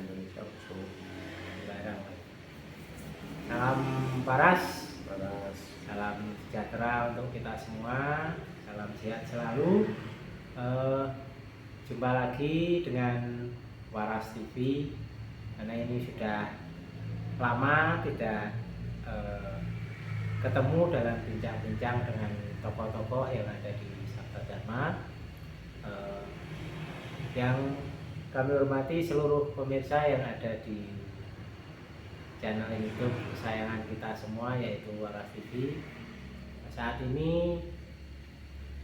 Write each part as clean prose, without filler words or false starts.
Indonesia khusus. Barang. Salam paras, Paras. salam sejahtera untuk kita semua, salam sehat selalu. Jumpa lagi dengan Waras TV, karena ini sudah lama tidak ketemu dalam bincang-bincang dengan tokoh-tokoh yang ada di Sabta Dharma. Yang kami hormati seluruh pemirsa yang ada di channel YouTube kesayangan kita semua, yaitu Waras TV. Saat ini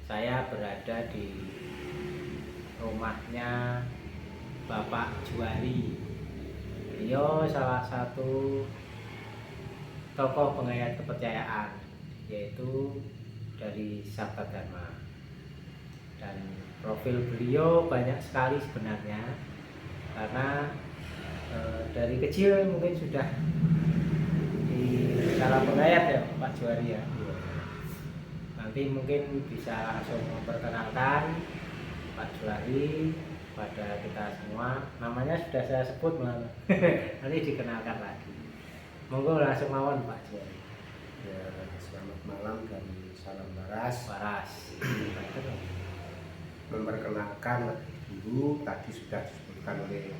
saya berada di rumahnya Bapak Juwari. Beliau salah satu tokoh pengayat kepercayaan, yaitu dari Sabta Dharma. Dan profil beliau banyak sekali sebenarnya, karena dari kecil mungkin sudah di dalam pengayat ya Pak Juwari ya. Nanti mungkin bisa langsung memperkenalkan Pak Juwari pada kita semua. Namanya sudah saya sebut malah. Nanti dikenalkan lagi. Monggo langsung mawon Pak Juwari. Ya, selamat malam dan salam Waras. Memperkenalkan dulu, tadi sudah disebutkan oleh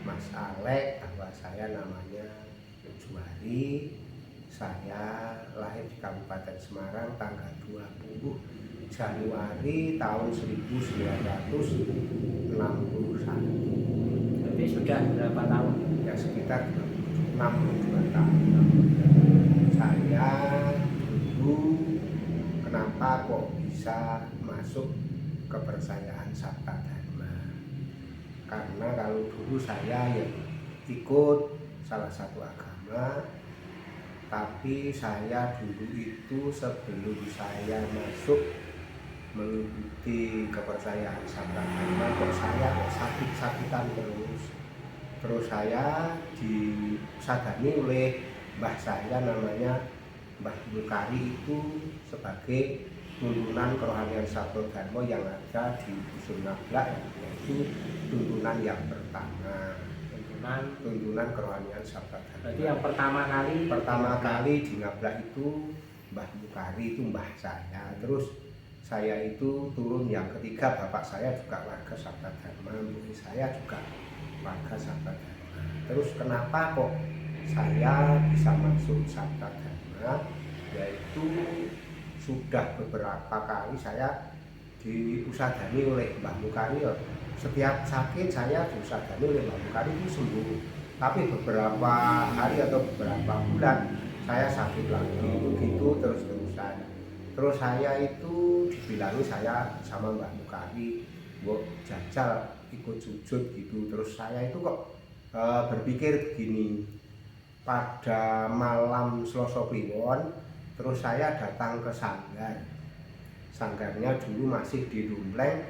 Mas Alek bahwa saya namanya Juwari. Saya lahir di Kabupaten Semarang tanggal 20 Januari tahun 1961. Berarti sudah berapa tahun? Ya sekitar 62 tahun. Saya dulu kenapa kok bisa masuk kepercayaan Sabta Dharma? Karena kalau dulu saya ya ikut salah satu agama, tapi saya dulu itu sebelum saya masuk mengikuti kepercayaan Sabta Dharma, kok saya sakit-sakitan terus saya disadani oleh mbah saya, namanya Mbah Mukari, itu sebagai tuntunan kerohanian Sabta Dharma yang ada di Dusun Ngablak, yaitu tuntunan yang pertama, tuntunan kerohanian Sabta Dharma. Berarti yang pertama kali di Ngablak itu Mbah Mukari, itu mbah saya. Terus saya itu turun yang ketiga, bapak saya juga warga Sabta Dharma, ibu saya juga warga Sabta Dharma. Terus kenapa kok saya bisa masuk Sabta Dharma? Yaitu sudah beberapa kali saya diusadani oleh Mbah Mukari. Setiap sakit saya diusadani oleh Mbah Mukari itu sembuh, tapi beberapa hari atau beberapa bulan saya sakit lagi, begitu terus-terusan. Terus saya itu dibilangi saya sama Mbah Mukari, buat jajal ikut sujud gitu. Terus saya itu kok berpikir begini, pada malam Selasa Kliwon, terus saya datang ke sanggarnya dulu masih di Dumpleng,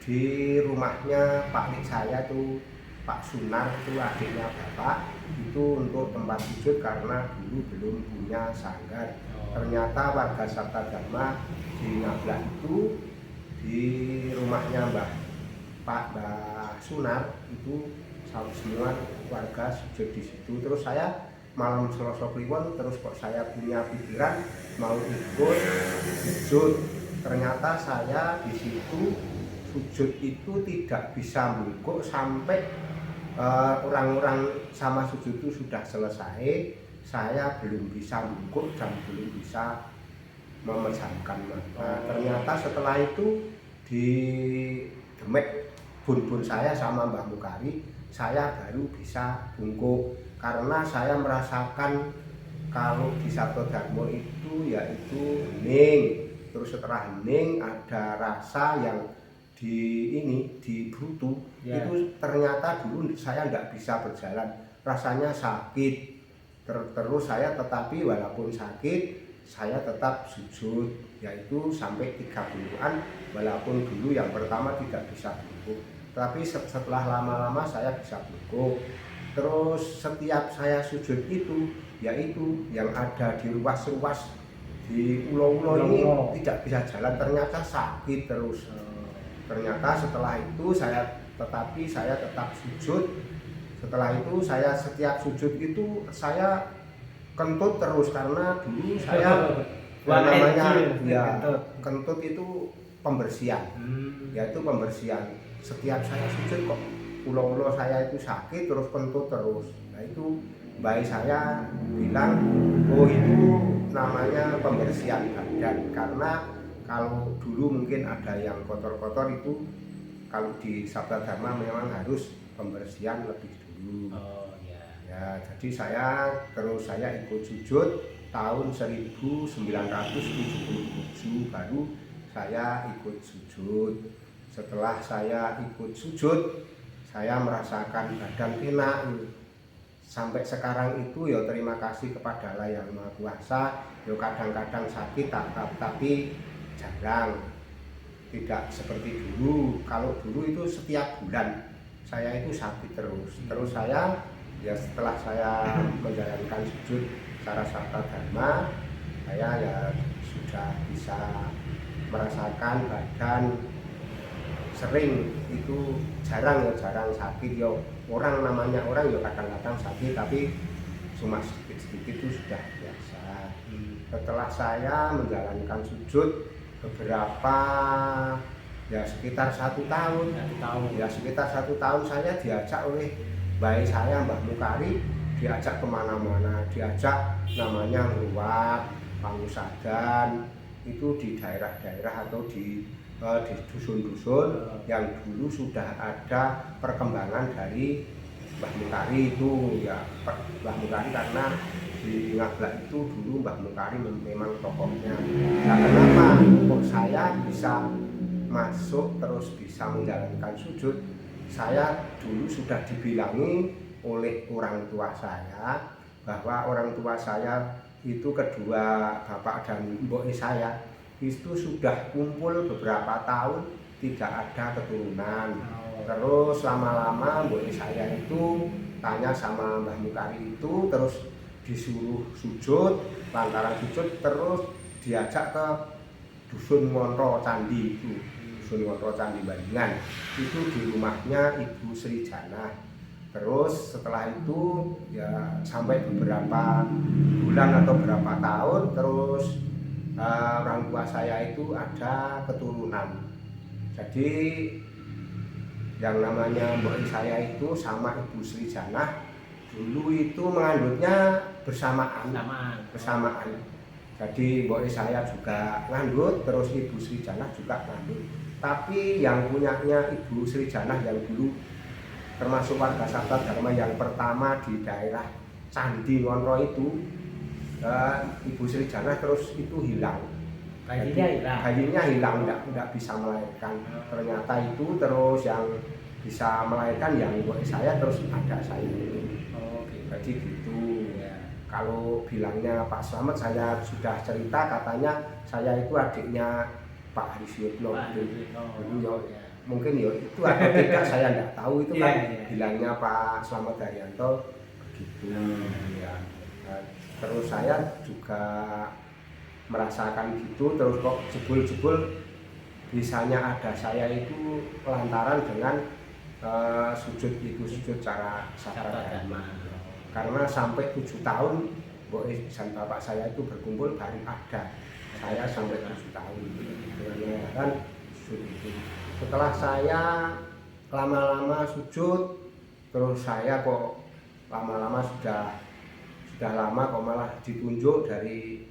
di rumahnya Pak Lik saya tuh, Pak Sunar, itu adiknya bapak, itu untuk tempat sujud karena dulu belum punya sanggar. Ternyata warga Sabta Dharma di Ngablak itu, di rumahnya Pak Sunar itu semua warga sujud di situ. Terus saya malam Selasa Kliwon, terus kok saya punya pikiran mau ikut sujud. Ternyata saya di situ sujud itu tidak bisa bungkuk sampai orang-orang sama sujud itu sudah selesai. Saya belum bisa bungkuk dan belum bisa memejamkan mata. Ternyata setelah itu di Demek bun-bun saya sama Mbah Mukari, saya baru bisa bungkuk. Karena saya merasakan kalau di Sabta Dharma itu yaitu hening. Terus setelah hening ada rasa yang di brutu ya. Itu ternyata dulu saya nggak bisa berjalan, rasanya sakit. Terus saya tetapi walaupun sakit saya tetap sujud, yaitu sampai 3 bulan, walaupun dulu yang pertama tidak bisa bungkuk. Tapi setelah lama-lama saya bisa bungkuk. Terus setiap saya sujud itu, yaitu yang ada di ruas-ruas di ulo-ulo ini tidak bisa jalan, ternyata sakit terus. Ternyata setelah itu saya tetap sujud Setelah itu saya setiap sujud itu saya kentut terus karena dulu saya namanya ya kentut itu pembersihan, yaitu pembersihan. Setiap saya sujud kok ulo-ulo saya itu sakit terus kentut terus. Nah itu bayi saya bilang, oh itu namanya pembersihan badan, karena kalau dulu mungkin ada yang kotor-kotor itu kalau di Sabda Dharma memang harus pembersihan lebih dulu. Oh ya. Ya, jadi saya ikut sujud tahun 1977 baru saya ikut sujud. Setelah saya ikut sujud, saya merasakan badan enak. Sampai sekarang itu ya terima kasih kepada Allah Yang Maha Kuasa. Ya kadang-kadang sakit tapi jarang. Tidak seperti dulu. Kalau dulu itu setiap bulan saya itu sakit terus. Terus saya ya setelah saya menjalankan sujud secara Sabda Dharma, saya ya sudah bisa merasakan badan sering itu jarang sakit. Ya orang namanya orang ya kadang-kadang sakit tapi cuma sedikit-sedikit itu sudah biasa. Setelah saya menjalankan sujud beberapa ya sekitar 1 tahun. Ya sekitar 1 tahun saya diajak oleh bayi saya Mbah Mukari, diajak kemana-mana, diajak namanya ngruwat, pangusadan itu di daerah-daerah atau di dusun-dusun yang dulu sudah ada perkembangan dari Mbah Mukari itu ya. Mbah Mukari karena di Ngablak itu dulu Mbah Mukari memang tokohnya. Nah, kenapa kok saya bisa masuk terus bisa menjalankan sujud? Saya dulu sudah dibilangi oleh orang tua saya bahwa orang tua saya itu kedua bapak dan mbok saya itu sudah kumpul beberapa tahun tidak ada keturunan. Terus lama-lama mbok saya itu tanya sama Mbah Mukari itu, terus disuruh sujud, lantaran sujud terus diajak ke Dusun Ngonro Candi itu, Dusun Ngonro Candi Bandingan itu di rumahnya Ibu Sri Janah. Terus setelah itu ya sampai beberapa bulan atau berapa tahun terus orang tua saya itu ada keturunan. Jadi yang namanya mbok saya itu sama Ibu Sri Janah dulu itu mengandutnya bersamaan. Jadi mbok saya juga ngandut, terus Ibu Sri Janah juga ngandut. Tapi yang punyanya Ibu Sri Janah yang dulu termasuk warga Sabda Dharma yang pertama di daerah Candi Ngonro itu, Ibu Sri Janah terus itu hilang. Bayinya hilang, tidak bisa melahirkan. Ternyata itu terus yang bisa melahirkan yang mbok saya terus ada saya itu. Jadi gitu. Kalau bilangnya Pak Slamet, saya sudah cerita katanya saya itu adiknya Pak Harisuyotno. Mungkin ya itu atau tidak saya tidak tahu, itu kan bilangnya Pak Slamet Daryanto begitu ya. Terus saya juga merasakan gitu, terus kok jebul-jebul bisanya ada saya itu lantaran dengan sujud cara Sabda Dharma. Karena sampai 7 tahun mbok dan bapak saya itu berkumpul baru ada saya sampai 7 tahun dengan kan sujud itu. Setelah saya lama-lama sujud, terus saya kok lama-lama sudah lama kok malah ditunjuk dari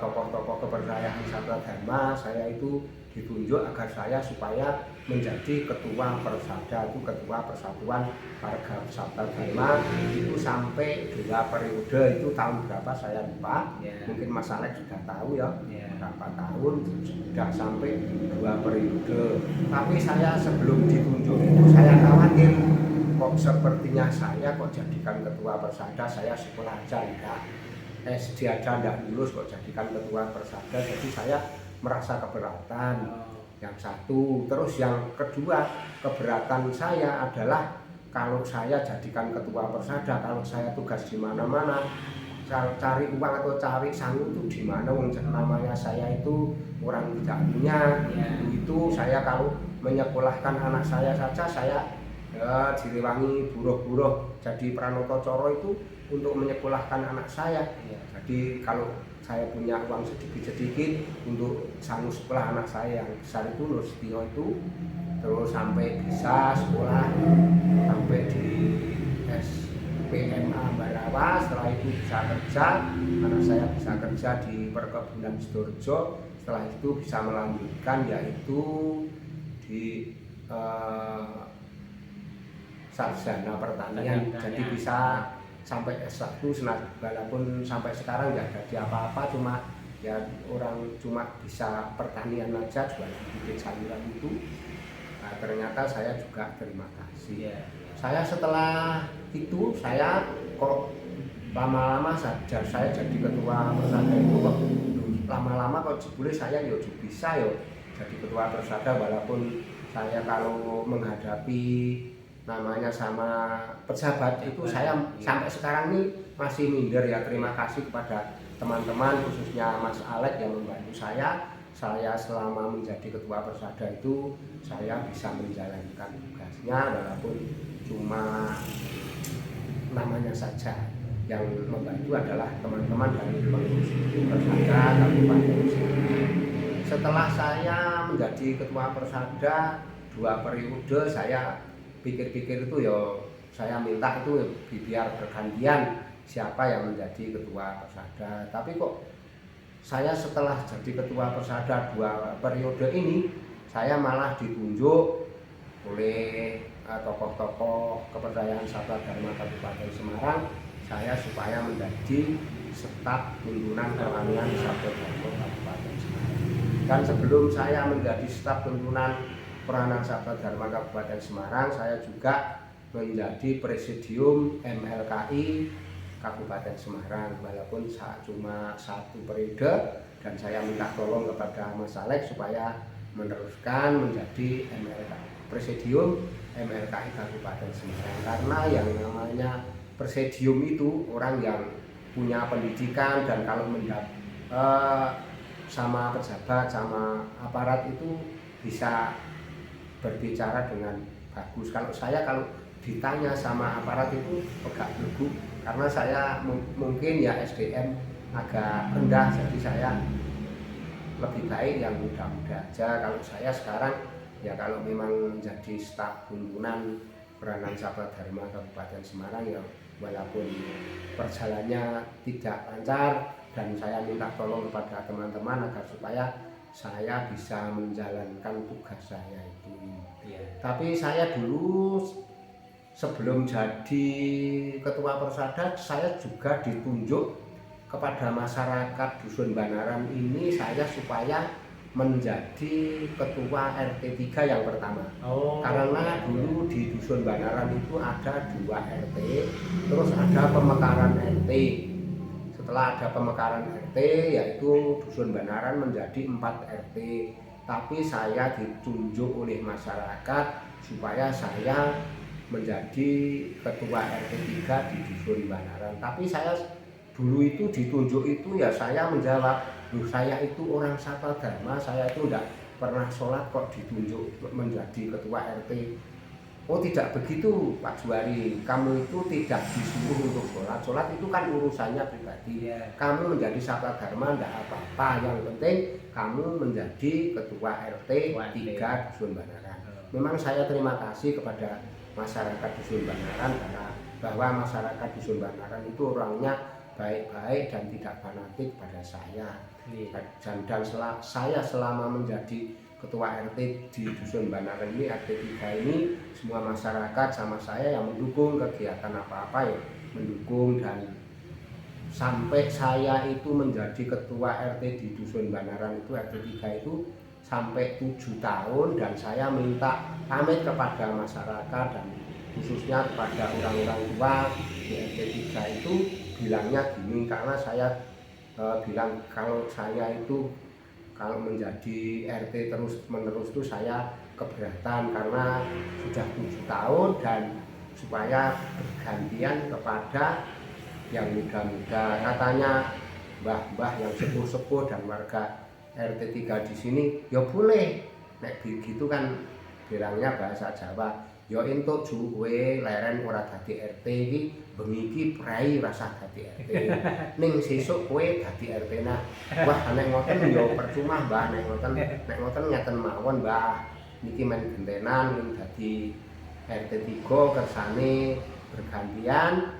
tokoh-tokoh kepercayaan Sabda Dharma. Saya itu ditunjuk agar saya supaya menjadi ketua Persada, itu ketua Persatuan Warga Sabda Dharma itu sampai 2 periode. Itu tahun berapa saya lupa, mungkin Mas Alex sudah tahu ya, berapa tahun sudah sampai 2 periode. Tapi saya sebelum ditunjuk itu saya khawatir, kok sepertinya saya kok jadikan ketua Persada, saya sekolah aja enggak, SD aja enggak lulus kok jadikan ketua Persada. Jadi saya merasa keberatan. Yang satu, terus yang kedua keberatan saya adalah kalau saya jadikan ketua Persada, kalau saya tugas di mana-mana cari uang atau cari sangu itu di mana, wong namanya saya itu orang tidak punya. Itu saya kalau menyekolahkan anak saya saja saya ya direwangi buruh-buruh jadi Pranoto Coro itu untuk menyekolahkan anak saya. Iya. Jadi kalau saya punya uang sedikit-sedikit untuk sanggup sekolah anak saya yang besar itu Nur Setio itu, terus sampai bisa sekolah sampai di SPMA Barawa, setelah itu bisa kerja, anak saya bisa kerja di perkebunan Sidoarjo, setelah itu bisa melanjutkan yaitu di sarjana pertanian, jadi bisa sampai S1, walaupun sampai sekarang nggak jadi apa-apa, cuma ya orang cuma bisa pertanian aja, jual bibit sayuran itu. Nah, ternyata saya juga terima kasih. Iya. Saya setelah itu saya kok lama-lama saja saya jadi ketua persada itu kok lama-lama kok jebule saya yo bisa yo jadi ketua persada, walaupun saya kalau menghadapi namanya sama pejabat itu saya sampai sekarang ini masih minder ya. Terima kasih kepada teman-teman khususnya Mas Alek yang membantu saya selama menjadi ketua persada itu saya bisa menjalankan tugasnya, walaupun cuma namanya saja. Yang membantu adalah teman-teman dari pengurus persada Kabupaten Semarang. Setelah saya menjadi ketua persada 2 periode, saya pikir-pikir itu ya saya minta itu biar bergantian siapa yang menjadi ketua persada. Tapi kok saya setelah jadi ketua persada 2 periode ini saya malah ditunjuk oleh tokoh-tokoh kepercayaan Sabda Dharma Kabupaten Semarang saya supaya menjadi staf tuntunan perwakilan Sabda Dharma Kabupaten Semarang. Dan sebelum saya menjadi staf tuntunan peranan Sabda Dharma Kabupaten Semarang, saya juga menjadi presidium MLKI Kabupaten Semarang, walaupun cuma 1 periode, dan saya minta tolong kepada Mas Alek supaya meneruskan menjadi presidium MLKI Kabupaten Semarang, karena yang namanya presidium itu orang yang punya pendidikan, dan kalau sama pejabat sama aparat itu bisa berbicara dengan bagus. Kalau ditanya sama aparat itu agak belegu, karena saya mungkin ya SDM agak rendah, jadi saya lebih baik yang muda-muda aja. Kalau saya sekarang ya kalau memang menjadi staf tuntunan peranan Sabda Dharma Kabupaten Semarang ya walaupun perjalanannya tidak lancar, dan saya minta tolong kepada teman-teman agar supaya saya bisa menjalankan tugas saya itu. Iya. Tapi saya dulu sebelum jadi ketua persada saya juga ditunjuk kepada masyarakat Dusun Banaran ini saya supaya menjadi ketua RT 3 yang pertama. Karena dulu di Dusun Banaran itu ada 2 RT, terus ada pemekaran RT. Setelah ada pemekaran RT, yaitu Dusun Banaran menjadi 4 RT. Tapi saya ditunjuk oleh masyarakat supaya saya menjadi ketua RT 3 di Dusun Banaran. Tapi saya dulu itu ditunjuk itu ya saya menjawab, saya itu orang Sabda Dharma, saya itu tidak pernah sholat kok ditunjuk menjadi ketua RT. Oh tidak begitu Pak Juari, kamu itu tidak disuruh untuk sholat, sholat itu kan urusannya pribadi. Kamu menjadi Sabda Dharma tidak apa-apa, yang penting kamu menjadi ketua RT 3 Dusun Banaran. Memang saya terima kasih kepada masyarakat Dusun Banaran, karena bahwa masyarakat Dusun Banaran itu orangnya baik-baik dan tidak fanatik pada saya. Dan saya selama menjadi ketua RT di Dusun Banaran ini, RT 3 ini, semua masyarakat sama saya yang mendukung kegiatan apa-apa ya mendukung, dan sampai saya itu menjadi ketua RT di Dusun Banaran itu RT 3 itu sampai 7 tahun, dan saya minta pamit kepada masyarakat dan khususnya kepada orang-orang tua di RT 3 itu bilangnya gini, karena saya bilang kalau saya itu kalau menjadi RT terus-menerus itu saya keberatan, karena sudah 7 tahun, dan supaya bergantian kepada yang muda-muda. Katanya mbah-mbah yang sepuh-sepuh dan warga RT 3 di sini ya boleh nek begitu kan bilangnya bahasa Jawa, ya entuk ju kowe leren ora dadi RT iki bengi iki prei rasa dadi RT. Ning sesuk kowe dadi RT nah. Wah nek ngoten ya percuma Mbah nek ngoten ngeten mawon Mbah. Niki men gentenan ning dadi RT 3 kersane bergantian.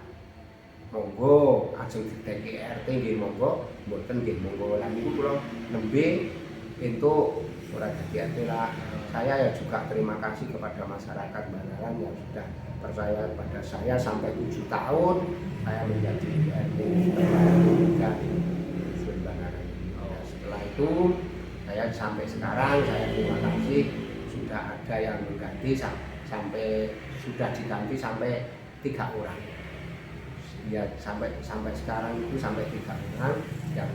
Monggo ajeng dideki RT nggih monggo, mboten nggih monggo. Lan niku kula nembe entuk ora dadi RT lah. Saya ya juga terima kasih kepada masyarakat Banaran yang sudah percaya kepada saya sampai 7 tahun saya menjadi RT setelah Dusun Banaran. Nah, setelah itu saya sampai sekarang saya terima kasih sudah ada yang mengganti sampai sudah diganti sampai 3 orang. Ya sampai sekarang itu sampai 3 orang yang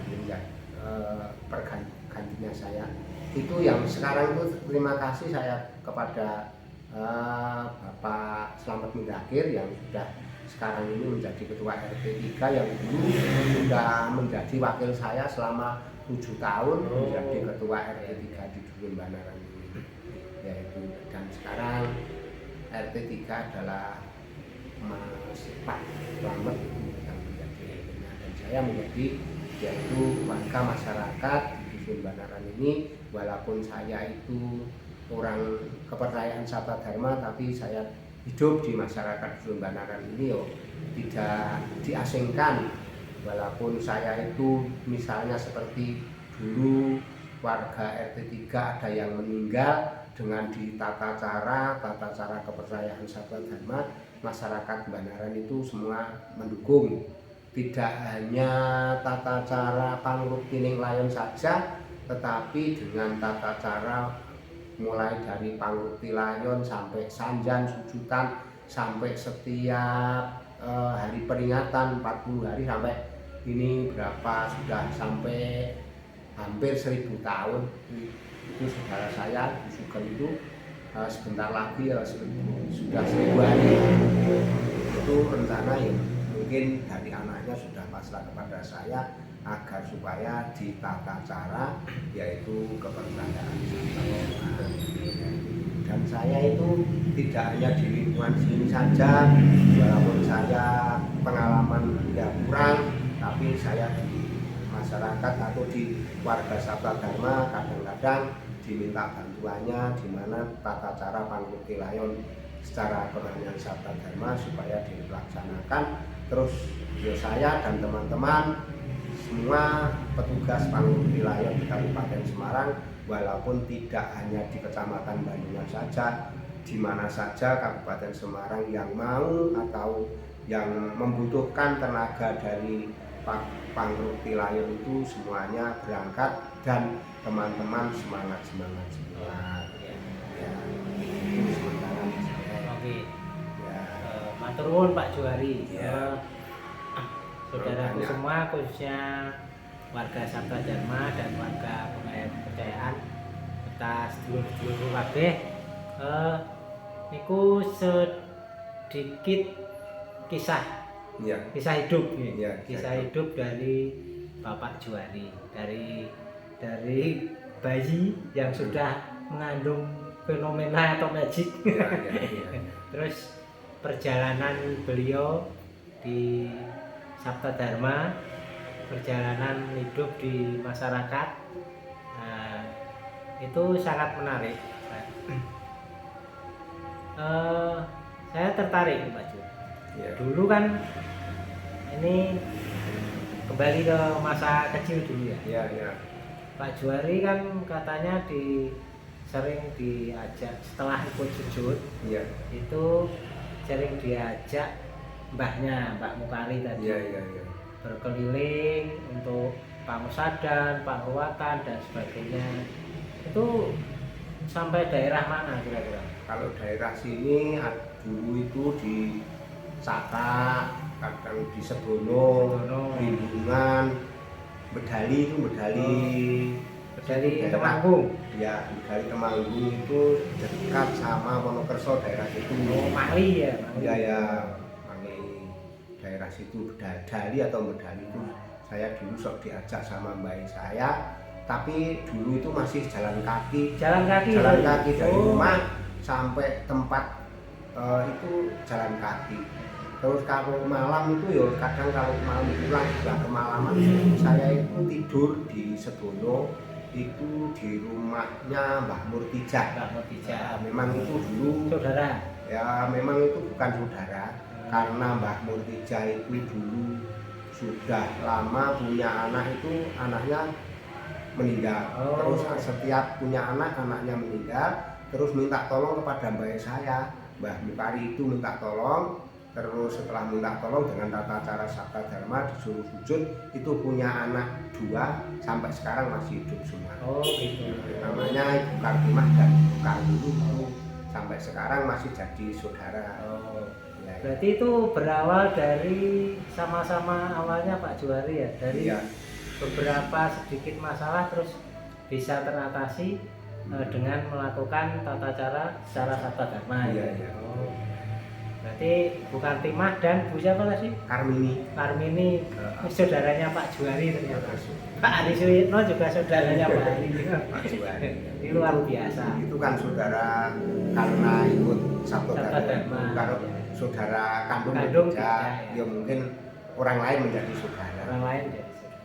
pergantinya saya. Itu yang sekarang itu terima kasih saya kepada Bapak Slamet Mindakir yang sudah sekarang ini menjadi ketua RT 3 yang dulu sudah menjadi wakil saya selama 7 tahun menjadi ketua RT 3 di Dusun Banaran ini. Yaitu dan sekarang RT 3 adalah Mas Pak Slamet yang menjadi RT-nya dan saya menjadi yaitu warga masyarakat di Dusun Banaran ini. Walaupun saya itu orang kepercayaan Sabta Dharma, tapi saya hidup di masyarakat Dusun Banaran ini tidak diasingkan. Walaupun saya itu misalnya seperti dulu warga RT 3 ada yang meninggal dengan ditata cara kepercayaan Sabta Dharma, masyarakat Banaran itu semua mendukung. Tidak hanya tata cara pangrupining layon saja, tetapi dengan tata cara mulai dari pangruti layon sampai sanjan sujutan sampai setiap hari peringatan 40 hari sampai ini berapa sudah sampai hampir 1000 tahun itu saudara saya Sugan itu sebentar lagi sudah 1000 hari itu rencana ya mungkin dari anaknya sudah pasrah kepada saya agar supaya ditata cara yaitu kepercayaan dan saya itu tidak hanya di lingkungan sini saja walaupun saya pengalaman tidak kurang tapi saya di masyarakat atau di warga Sabta Dharma kadang-kadang diminta bantuannya di mana tata cara pangruti layon secara kepercayaan Sabta Dharma supaya dilaksanakan terus ya saya dan teman-teman semua petugas pangruti layon di Kabupaten Semarang walaupun tidak hanya di Kecamatan Banyumas saja di mana saja Kabupaten Semarang yang mau atau yang membutuhkan tenaga dari pangruti layon itu semuanya berangkat dan teman-teman semangat semua ya itu sementara oke ya. Matur nuwun Pak Johari ya. Saudaraku semua khususnya warga Sabta Dharma dan warga kepercayaan serta sedulur-sedulur kabeh niku sedikit kisah hidup ya. Kisah hidup dari Bapak Johari dari bayi yang sudah mengandung fenomena atau magic ya. Terus perjalanan beliau di Sabta Dharma, perjalanan hidup di masyarakat, nah, itu sangat menarik. Saya tertarik Pak Ju. Ya. Dulu kan ini kembali ke masa kecil dulu ya. Pak Johari kan katanya sering diajak setelah ikut sujud, itu sering diajak Mbah Mukari tadi berkeliling untuk pangsadan, pangruatan dan sebagainya. Itu sampai daerah mana kira-kira? Kalau daerah sini dulu itu di Sata, kadang di Sebono, Lindungan, Bedali Temanggung. Ya, Bedali Temanggung itu dekat sama Wonokerso daerah itu. Mali ya. Ya. Daerah situ Bedali atau Bedali itu saya dulu sok diajak sama mbak saya tapi dulu itu masih jalan kaki dari rumah sampai tempat itu jalan kaki. Terus kalau malam itu ya kadang kalau malam pulang juga kemalaman saya itu tidur di Sedono itu di rumahnya Mbah Murtija. Mbak Mutija. Memang itu dulu Saudara. ya memang itu bukan saudara karena Mbah Murtija itu dulu sudah lama punya anak itu anaknya meninggal. Oh. Terus setiap punya anak anaknya meninggal terus minta tolong kepada mbak saya Mbah Mukari itu minta tolong. Terus setelah minta tolong dengan tata cara sabda dharma disuruh sujud itu punya anak 2 sampai sekarang masih hidup semua. Oh gitu. Namanya Ibu Kartimah dan Ibu Kartini itu sampai sekarang masih jadi saudara. Oh. Ya, ya. Berarti itu berawal dari sama-sama awalnya Pak Juwari ya, dari Iya. beberapa sedikit masalah terus bisa teratasi dengan melakukan tata cara secara sabda dharma. Iya, ya. iya. Oh. Berarti bukan Timah dan Bu siapa tadi? Karmini. Karmini, saudaranya Pak Juwari ternyata. Terus Pak Ari Suyitno juga saudaranya Pak Ari. Pak Juwari. Ini luar biasa. Itu kan saudara karena ikut sabda Sabda dharma. Dharma. Kalau saudara kandung Kandung beda, beda, ya mungkin orang lain menjadi saudara. Orang lain jadi saudara.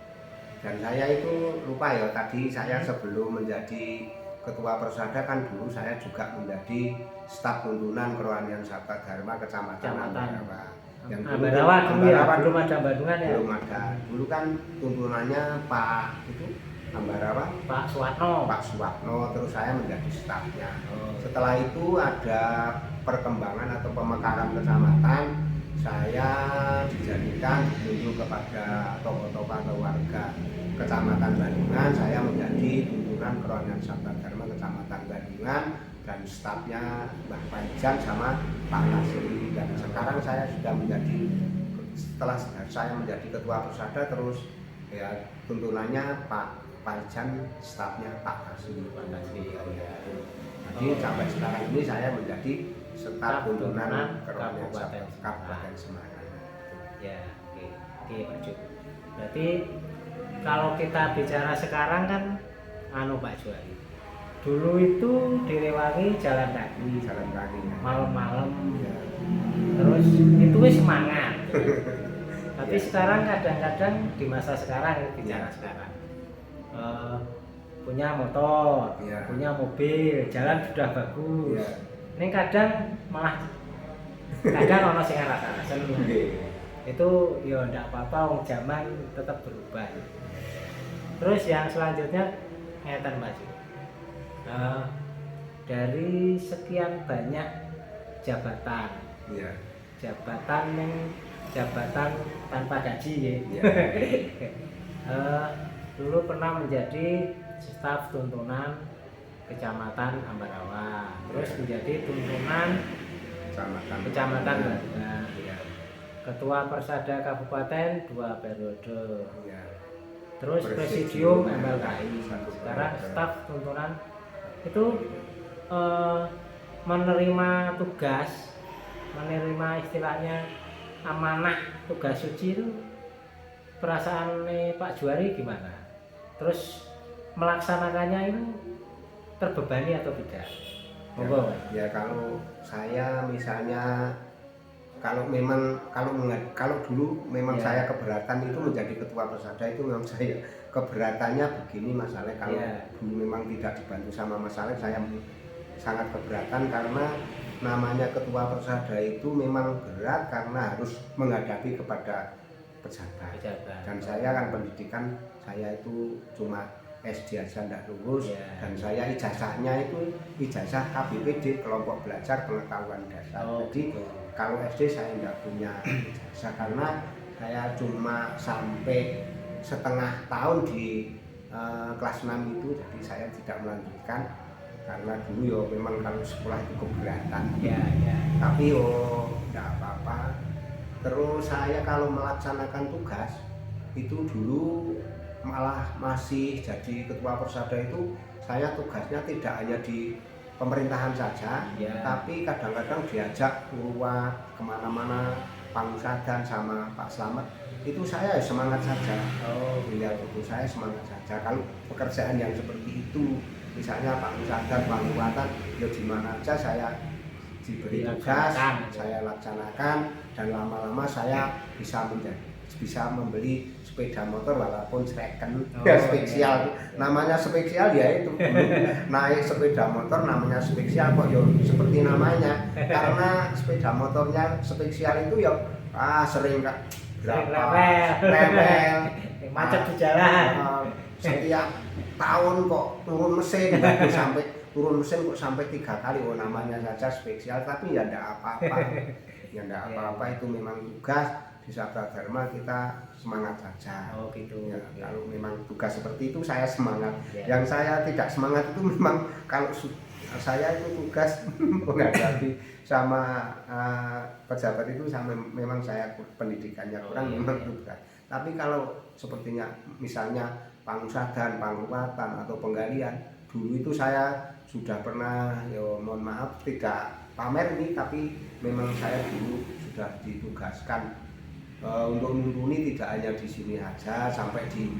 Dan saya itu lupa ya tadi saya sebelum menjadi ketua persada kan dulu saya juga menjadi staf tuntunan kerohanian sabda dharma kecamatan Ambarawa. Yang dulu Ambarawa dulu ya, Ambarawa belum ada Bandungan ya. belum ada. Dulu kan tuntunannya Pak itu Ambarawa Pak Suwarno. Pak Suwarno, terus saya menjadi stafnya. Oh. Setelah itu ada perkembangan atau pemekaran kecamatan, saya dijadikan ditunjuk kepada tokoh-tokoh atau warga kecamatan Bandungan. Saya menjadi tuntunan kerohanian sabda dharma kecamatan Bandungan dan stafnya Mbah Panjang sama Pak Nasri. Dan sekarang saya sudah menjadi, setelah saya menjadi ketua persada, terus ya tuntunannya Pak Panjang, stafnya Pak Nasri. Ya. Jadi sampai sekarang ini saya menjadi staf tuntunan kerohanian sabda Kabupaten Semarang. Ya, oke Pak Ju. Berarti kalau kita bicara sekarang kan Pak Juwari. Dulu itu di Rewangi jalan kaki, Jalan kaki. malam-malam. Ya. Terus itu wis semangat. Tapi Ya. sekarang kadang-kadang di masa sekarang ya, bicara Ya. sekarang. Punya motor, Ya. punya mobil, jalan sudah bagus. Ya. Ini kadang malah ono sing rasa-rasen. Itu ya ndak apa-apa, wong zaman tetap berubah. Terus yang selanjutnya ngeten Mas. Dari sekian banyak jabatan, Ya. jabatan tanpa gaji ya. Ya. Dulu pernah menjadi staf tuntunan Kecamatan Ambarawa, terus menjadi tuntunan Kecamatan Bandungan, Ya. Ketua Persada Kabupaten 2 periode, Ya. terus Presidium MLKI. Sekarang staf tuntunan itu menerima tugas, menerima istilahnya amanah tugas suci itu perasaan Pak Juwari gimana? Terus melaksanakannya itu terbebani atau tidak? Monggo. Ya kalau saya misalnya kalau dulu memang Ya. saya keberatan itu menjadi ketua persada itu memang saya keberatannya begini masalah kalau Ya. dulu memang tidak dibantu sama masalah saya sangat keberatan karena namanya ketua persada itu memang berat karena harus menghadapi kepada pejabat. Dan saya kan pendidikan saya itu cuma SD aja tidak lulus. Ya. Dan saya ijazahnya itu ijazah KBPD kelompok belajar pengetahuan dasar. Jadi kalau SD saya tidak punya ijazah karena saya cuma sampai setengah tahun di kelas 6 itu, jadi saya tidak melanjutkan karena dulu ya memang kalau sekolah itu keberatan. Ya. Tapi tidak apa-apa. Terus saya kalau melaksanakan tugas itu dulu malah masih jadi ketua persada itu saya tugasnya tidak hanya di pemerintahan saja, Ya. tapi kadang-kadang diajak keluar kemana-mana Pangusadan sama Pak Slamet itu saya semangat saja. Iya itu saya semangat saja. Kalau pekerjaan yang seperti itu misalnya Pangusadan, Panguatan, ya di mana aja saya diberi tugas saya laksanakan, dan lama-lama saya bisa membeli sepeda motor walaupun second, spesial. Namanya spesial ya itu, naik sepeda motor namanya spesial kok ya seperti namanya, karena sepeda motornya spesial itu ya sering rewel macet di jalan, setiap tahun kok turun mesin sampai turun mesin kok sampai 3 kali. Oh, namanya saja spesial, tapi ya enggak apa-apa. Ya enggak apa-apa, itu memang tugas di Sabda Dharma, kita semangat saja. Oh gitu. Ya, kalau memang tugas seperti itu saya semangat. Yang saya tidak semangat itu memang kalau saya itu tugas menghadapi sama pejabat itu, sama memang saya pendidikannya orang memang tugas. Tapi kalau sepertinya misalnya pangusadan, pangobatan atau penggalian, dulu itu saya sudah pernah, ya mohon maaf tidak pamer ini, tapi memang saya dulu sudah ditugaskan untuk nuntuni tidak hanya di sini aja, sampai di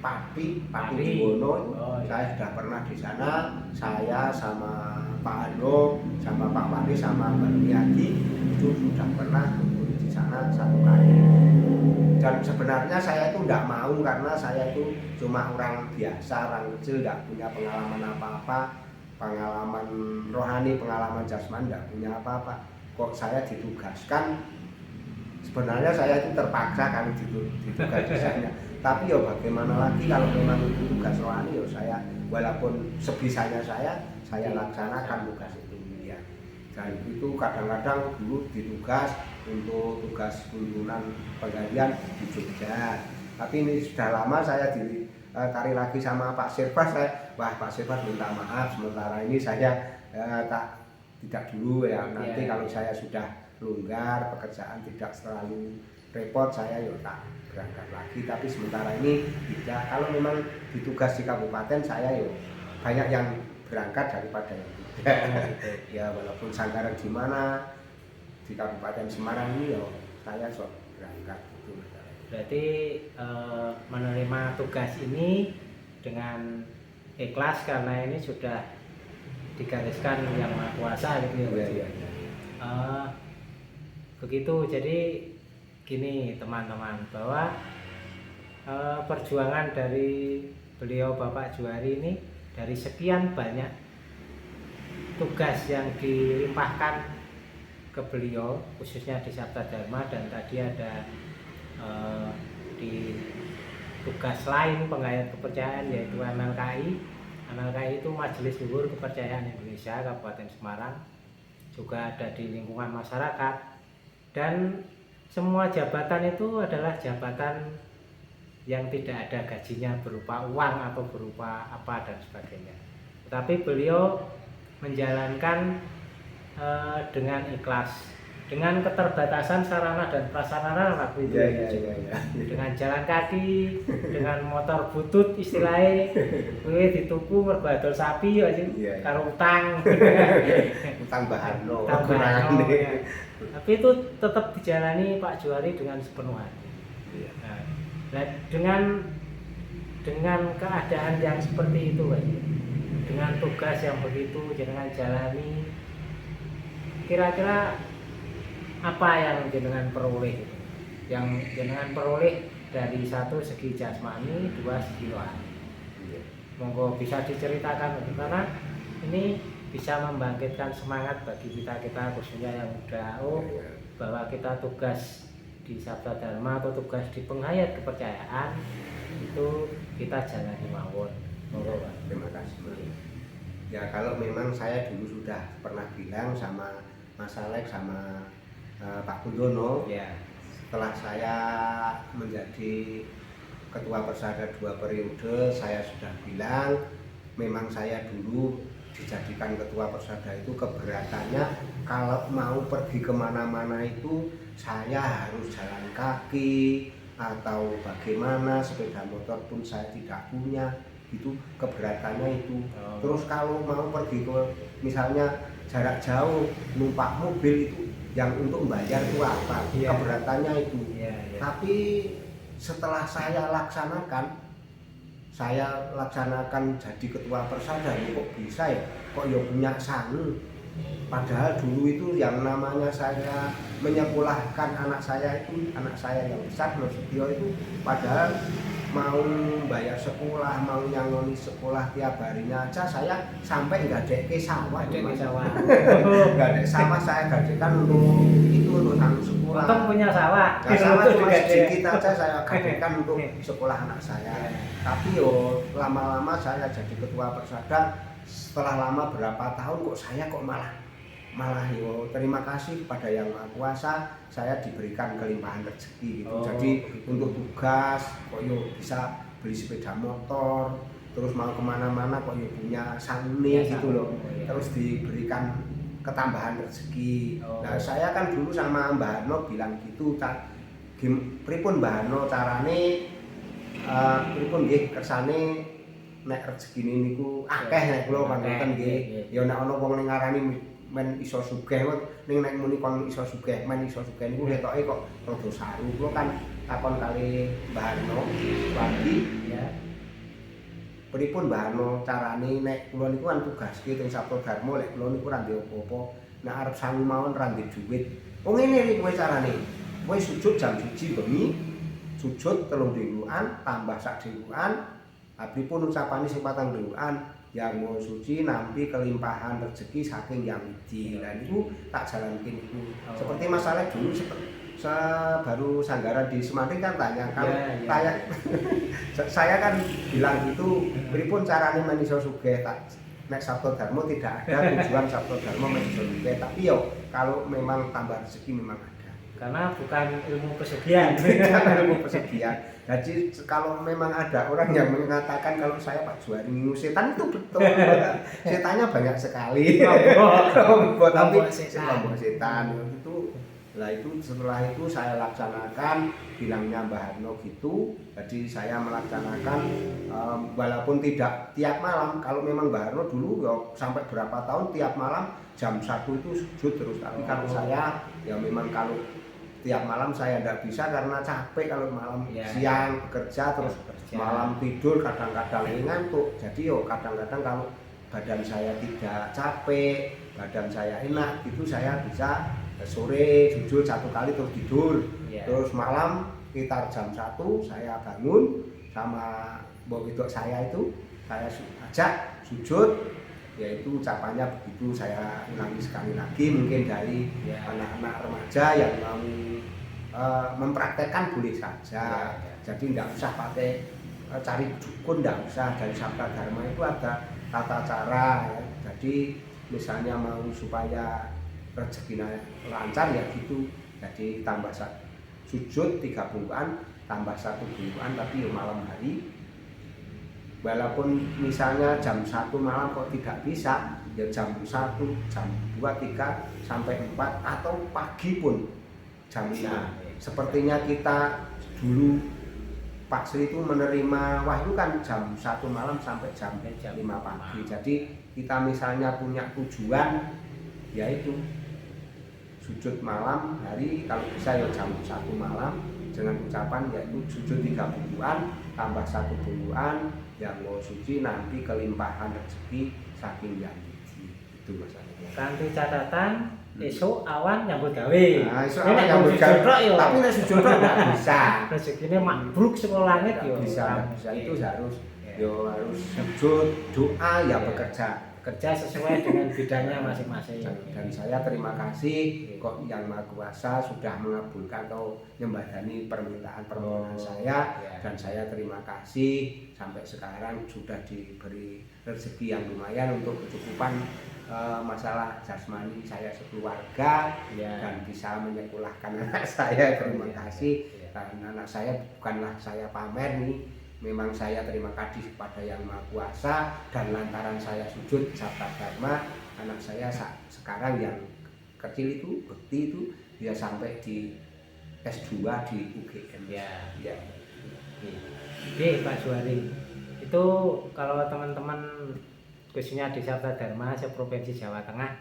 Pati Diwono. Saya sudah pernah di sana, saya sama Pak Ando, sama Pak Wali, sama Mbak Miyadi itu sudah pernah di sana 1 kali. Dan sebenarnya saya itu tidak mau, karena saya itu cuma orang biasa, orang kecil, tidak punya pengalaman apa-apa, pengalaman rohani, pengalaman jasmani, tidak punya apa-apa. Kok saya ditugaskan? Sebenarnya saya itu terpaksa kan ditugas di sana. Tapi ya bagaimana lagi, kalau memang itu tugas rohani, ya saya walaupun sebisanya saya laksanakan tugas itu ya. Dan itu kadang-kadang dulu ditugas untuk tugas kunjungan penggalian di Jogja. Tapi ini sudah lama saya ditarik lagi sama Pak Sirpas. Pak Sirpas minta maaf, sementara ini saya tidak dulu ya. Nanti kalau saya sudah longgar, pekerjaan tidak terlalu repot, saya ya tak berangkat lagi. Tapi sementara ini tidak. Kalau memang ditugas di kabupaten, saya ya banyak yang berangkat daripada yang tidak. Ya walaupun Sanggaran di mana, di Kabupaten Semarang ini ya saya sok berangkat gitu. Berarti menerima tugas ini dengan ikhlas, karena ini sudah digariskan Yang Maha Kuasa gitu ya. Begitu. Jadi gini teman-teman, bahwa perjuangan dari beliau Bapak Juari ini, dari sekian banyak tugas yang dilimpahkan ke beliau, khususnya di Sabda Dharma, dan tadi ada di tugas lain penggayaan kepercayaan, yaitu MLKI. MLKI itu Majelis Luhur Kepercayaan Indonesia Kabupaten Semarang, juga ada di lingkungan masyarakat, dan semua jabatan itu adalah jabatan yang tidak ada gajinya berupa uang atau berupa apa dan sebagainya. Tetapi beliau menjalankan dengan ikhlas, dengan keterbatasan sarana dan prasarana waktu itu. Dengan jalan kaki, dengan motor butut istilahnya, dituku mergo adol sapi aja, karo utang. Utang Baharno. Ya. Tapi itu tetap dijalani Pak Juari dengan sepenuh hati. Nah, dengan keadaan yang seperti itu, dengan tugas yang begitu jenengan jalani, kira-kira apa yang jenengan peroleh? Yang jenengan peroleh dari satu segi jasmani, dua segi rohani. Monggo bisa diceritakan, karena ini bisa membangkitkan semangat bagi kita khususnya yang muda, bahwa kita tugas di Sabda Dharma atau tugas di penghayat kepercayaan itu kita jalani mawon. Monggo Pak. Terima kasih. Ya kalau memang saya dulu sudah pernah bilang sama Mas Alex sama Pak Kundono, setelah saya menjadi ketua persada 2 periode, saya sudah bilang memang saya dulu dijadikan ketua persada itu keberatannya kalau mau pergi kemana-mana itu saya harus jalan kaki atau bagaimana, sepeda motor pun saya tidak punya, itu keberatannya itu. Terus kalau mau pergi ke misalnya jarak jauh numpak mobil, itu yang untuk membayar itu apa, keberatannya itu. Tapi setelah saya laksanakan jadi ketua persada, kok bisa ya, kok ya punya sangu, Padahal dulu itu yang namanya saya menyekolahkan anak saya yang besar Nasution itu, padahal mau bayar sekolah, mau nyangoni sekolah tiap harinya aja saya sampai gadekke sawah. Nggak ada sawah saya gadekan untuk itu, untuk tanggung sekolah. Untung punya sawah. Nah, sawah cuma sedikit aja saya gadekan untuk sekolah anak saya. Tapi yo lama-lama saya jadi ketua persada, setelah lama berapa tahun kok saya malah yo terima kasih kepada Yang Maha Kuasa, saya diberikan kelimpahan rezeki gitu. Jadi untuk tugas kok yo bisa beli sepeda motor, terus mau kemana-mana kok yo punya sanggul gitu loh. Terus diberikan ketambahan rezeki. Nah saya kan dulu sama Mbah Harno bilang gitu, pripun Mbah Harno carane, pripun nggih kersane nek rezekine niku akeh nek kula panjenengan nggih. Ya nek ana wong ning ngarani men iso sugih, ning nek muni kon iso sugih, men iso sugih niku ketoke kok rada saru. Kula kan takon kali Mbah Harno lagi ya. Pripun Mbah Harno carane nek kula niku kan tugaske teng Sabto Dharma, lek kula niku ora ndek apa-apa, nek arep sangu mawon ora ndek dhuwit. Oh ngene iki kowe carane. Kowe sujud jam 1 bengi, sujud 3 dingguan tambah sak dingguan. Pripun ucapane sing 4 dingguan? Yang Maha Suci nampi kelimpahan rezeki saking Yang Widi. Lah niku tak jalanke niku. Seperti masalah dulu baru Sanggara di Semarang kan tanya kalau saya kan bilang gitu, pripun carane men iso sugih, tak nek Sabto Dharma tidak ada tujuan Sabto Dharma men iso sugih, tapi yo kalau memang tambah rezeki memang ada. Karena bukan ilmu pesugihan. Ilmu pesugihan. Jadi kalau memang ada orang yang mengatakan kalau saya Pak Juari ngilmu setan, itu betul. Setannya banyak sekali. Tapi kelompok setan itu. Lah itu setelah itu saya laksanakan, bilangnya Mbah Harno gitu. Jadi saya melaksanakan walaupun tidak tiap malam. Kalau memang Mbah Harno dulu ya sampai berapa tahun tiap malam jam 1 itu sujud terus. Tapi kalau saya ya memang kalau tiap malam saya tidak bisa karena capek, kalau malam siang bekerja terus malam tidur kadang-kadang ngantuk. Jadi yo kadang-kadang kalau badan saya tidak capek, badan saya enak itu saya bisa sore sujud 1 kali terus tidur. Terus malam sekitar jam 1 saya bangun sama mbok wedok saya itu saya ajak sujud, yaitu ucapannya begitu. Saya ulangi sekali lagi, mungkin dari anak-anak remaja yang mau mempraktekkan boleh saja. Jadi tidak usah pakai cari dukun, tidak usah. Dari Sabta Dharma itu ada tata cara ya. Jadi misalnya mau supaya rezekinya lancar ya gitu, jadi tambah sujud 3 bulan tambah 1 bulan, tapi ya malam hari. Walaupun misalnya jam 1 malam kok tidak bisa, ya jam 1, jam 2, 3, sampai 4 atau pagi pun jam 5. Sepertinya kita dulu Pak Sri itu menerima wahyu kan jam 1 malam sampai jam 5 pagi. Jadi kita misalnya punya tujuan yaitu sujud malam hari, kalau bisa ya jam 1 malam dengan ucapan yaitu sujud 3 bulan tambah 1 bulan Yang Maha Suci nanti kelimpahan rezeki saking Yang Widi. Itu masalahnya. Kanthi catatan esok awan nyambut gawe. Nah, esok awan nyambut gawe. Tapi nek sujud enggak bisa. Rezekine mabruk saka langit yo. Bisa. Itu harus harus sujud, doa ya bekerja sesuai dengan bidangnya masing-masing. Dan saya terima kasih kok Yang Maha Kuasa sudah mengabulkan atau nyembadani permintaan saya, dan saya terima kasih sampai sekarang sudah diberi rezeki yang lumayan untuk kecukupan masalah jasmani saya sekeluarga dan bisa menyekolahkan anak saya. Terima kasih. Karena anak saya bukanlah saya pamer nih, memang saya terima kasih kepada Yang Maha Kuasa, dan lantaran saya sujud Sabta Dharma, anak saya sekarang yang kecil itu, Bekti itu, dia sampai di S2 di UGM. Oke Pak Juari, itu kalau teman-teman khususnya di Sabta Dharma se-Provinsi Jawa Tengah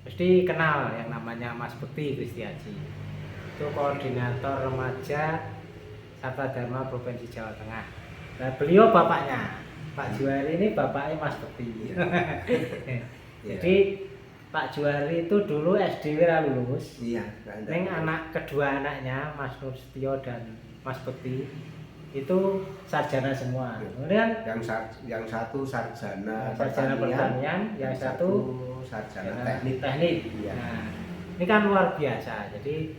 mesti kenal yang namanya Mas Bekti Kristiaji. Itu koordinator remaja Sabta Dharma Provinsi Jawa Tengah. Nah, beliau bapaknya Pak Juari ini bapaknya Mas Bekti. Iya. Jadi Pak Juari itu dulu SD ora lulus. Iya. Neng anak kedua anaknya Mas Nursetio dan Mas Bekti itu sarjana semua. Iya. Kemudian yang satu sarjana pertanian, yang satu sarjana teknik. Iya. Nah, ini kan luar biasa. Jadi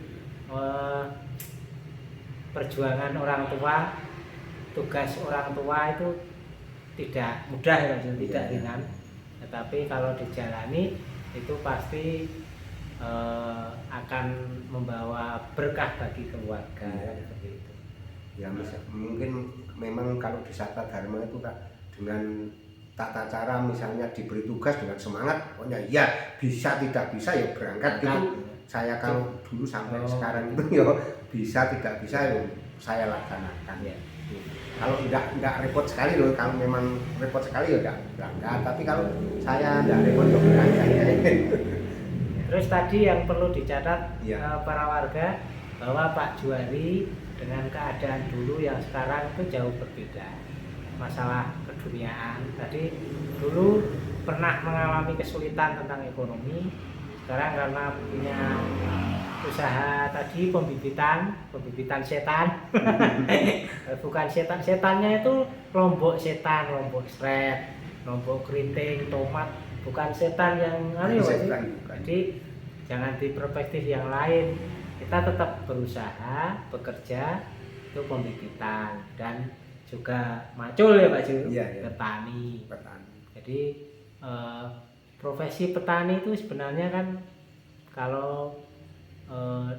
perjuangan orang tua, tugas orang tua itu tidak mudah ya, tidak ringan. Tetapi kalau dijalani itu pasti akan membawa berkah bagi keluarga. Seperti itu. Ya mungkin memang kalau di Sabta Dharma itu Kak, dengan tata cara misalnya diberi tugas dengan semangat, pokoknya ya bisa tidak bisa ya berangkat gitu. Saya kalau dulu sampai sekarang itu ya bisa tidak bisa ya saya laksanakan. Ya. Kalau enggak repot sekali loh, kalau memang repot sekali ya enggak berangkat, tapi kalau saya enggak repot ya berangkat. Terus tadi yang perlu dicatat Ya. para warga bahwa Pak Juari dengan keadaan dulu yang sekarang itu jauh berbeda. Masalah keduniaan tadi dulu pernah mengalami kesulitan tentang ekonomi, sekarang karena punya usaha tadi pembibitan setan. Bukan setannya itu lombok setan, lombok seret, lombok keriting, tomat, bukan setan yang jadi jangan di perspektif yang lain, kita tetap berusaha bekerja itu pembibitan dan juga macul ya Pak Ju, petani. Jadi profesi petani itu sebenarnya kan kalau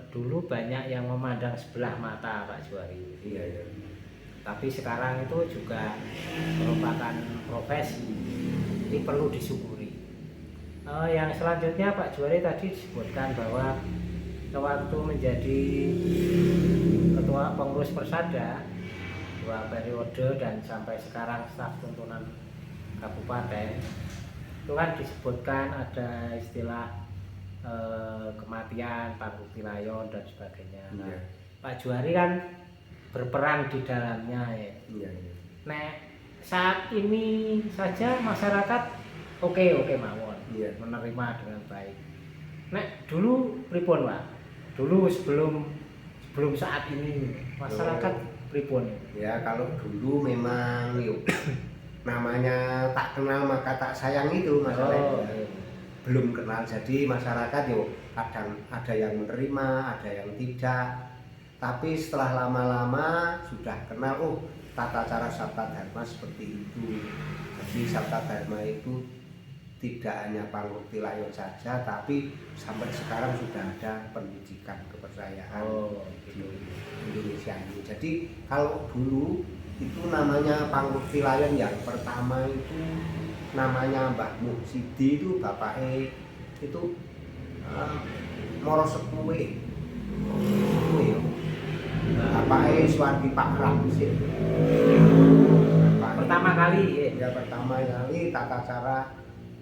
dulu banyak yang memandang sebelah mata Pak Juari. Iya. Tapi sekarang itu juga merupakan profesi, jadi perlu disyukuri. Yang selanjutnya Pak Juari tadi disebutkan bahwa waktu menjadi ketua pengurus Persada 2 periode dan sampai sekarang staf tuntunan kabupaten itu kan disebutkan ada istilah kematian, Pangukti Layon dan sebagainya. Nah, Pak Juari kan berperan di dalamnya ya. Nah, saat ini saja masyarakat oke mawon, menerima dengan baik. Nah, dulu pripun Pak? Dulu sebelum saat ini masyarakat pripun? Ya kalau dulu memang yuk namanya tak kenal maka tak sayang itu masalahnya. Belum kenal, jadi masyarakat yuk kadang ada yang menerima, ada yang tidak. Tapi setelah lama-lama sudah kenal, tata cara Sabta Dharma seperti itu. Jadi Sabta Dharma itu tidak hanya Pangukti Layon saja, tapi sampai sekarang sudah ada pendidikan kepercayaan di Indonesia ini. Jadi kalau dulu itu namanya Pangukti Layon yang pertama itu namanya Mbah Muhsidi, itu bapaknya itu Moro Sepuwe. Bapaknya Suwardi Pakram sih. Pertama kali tata cara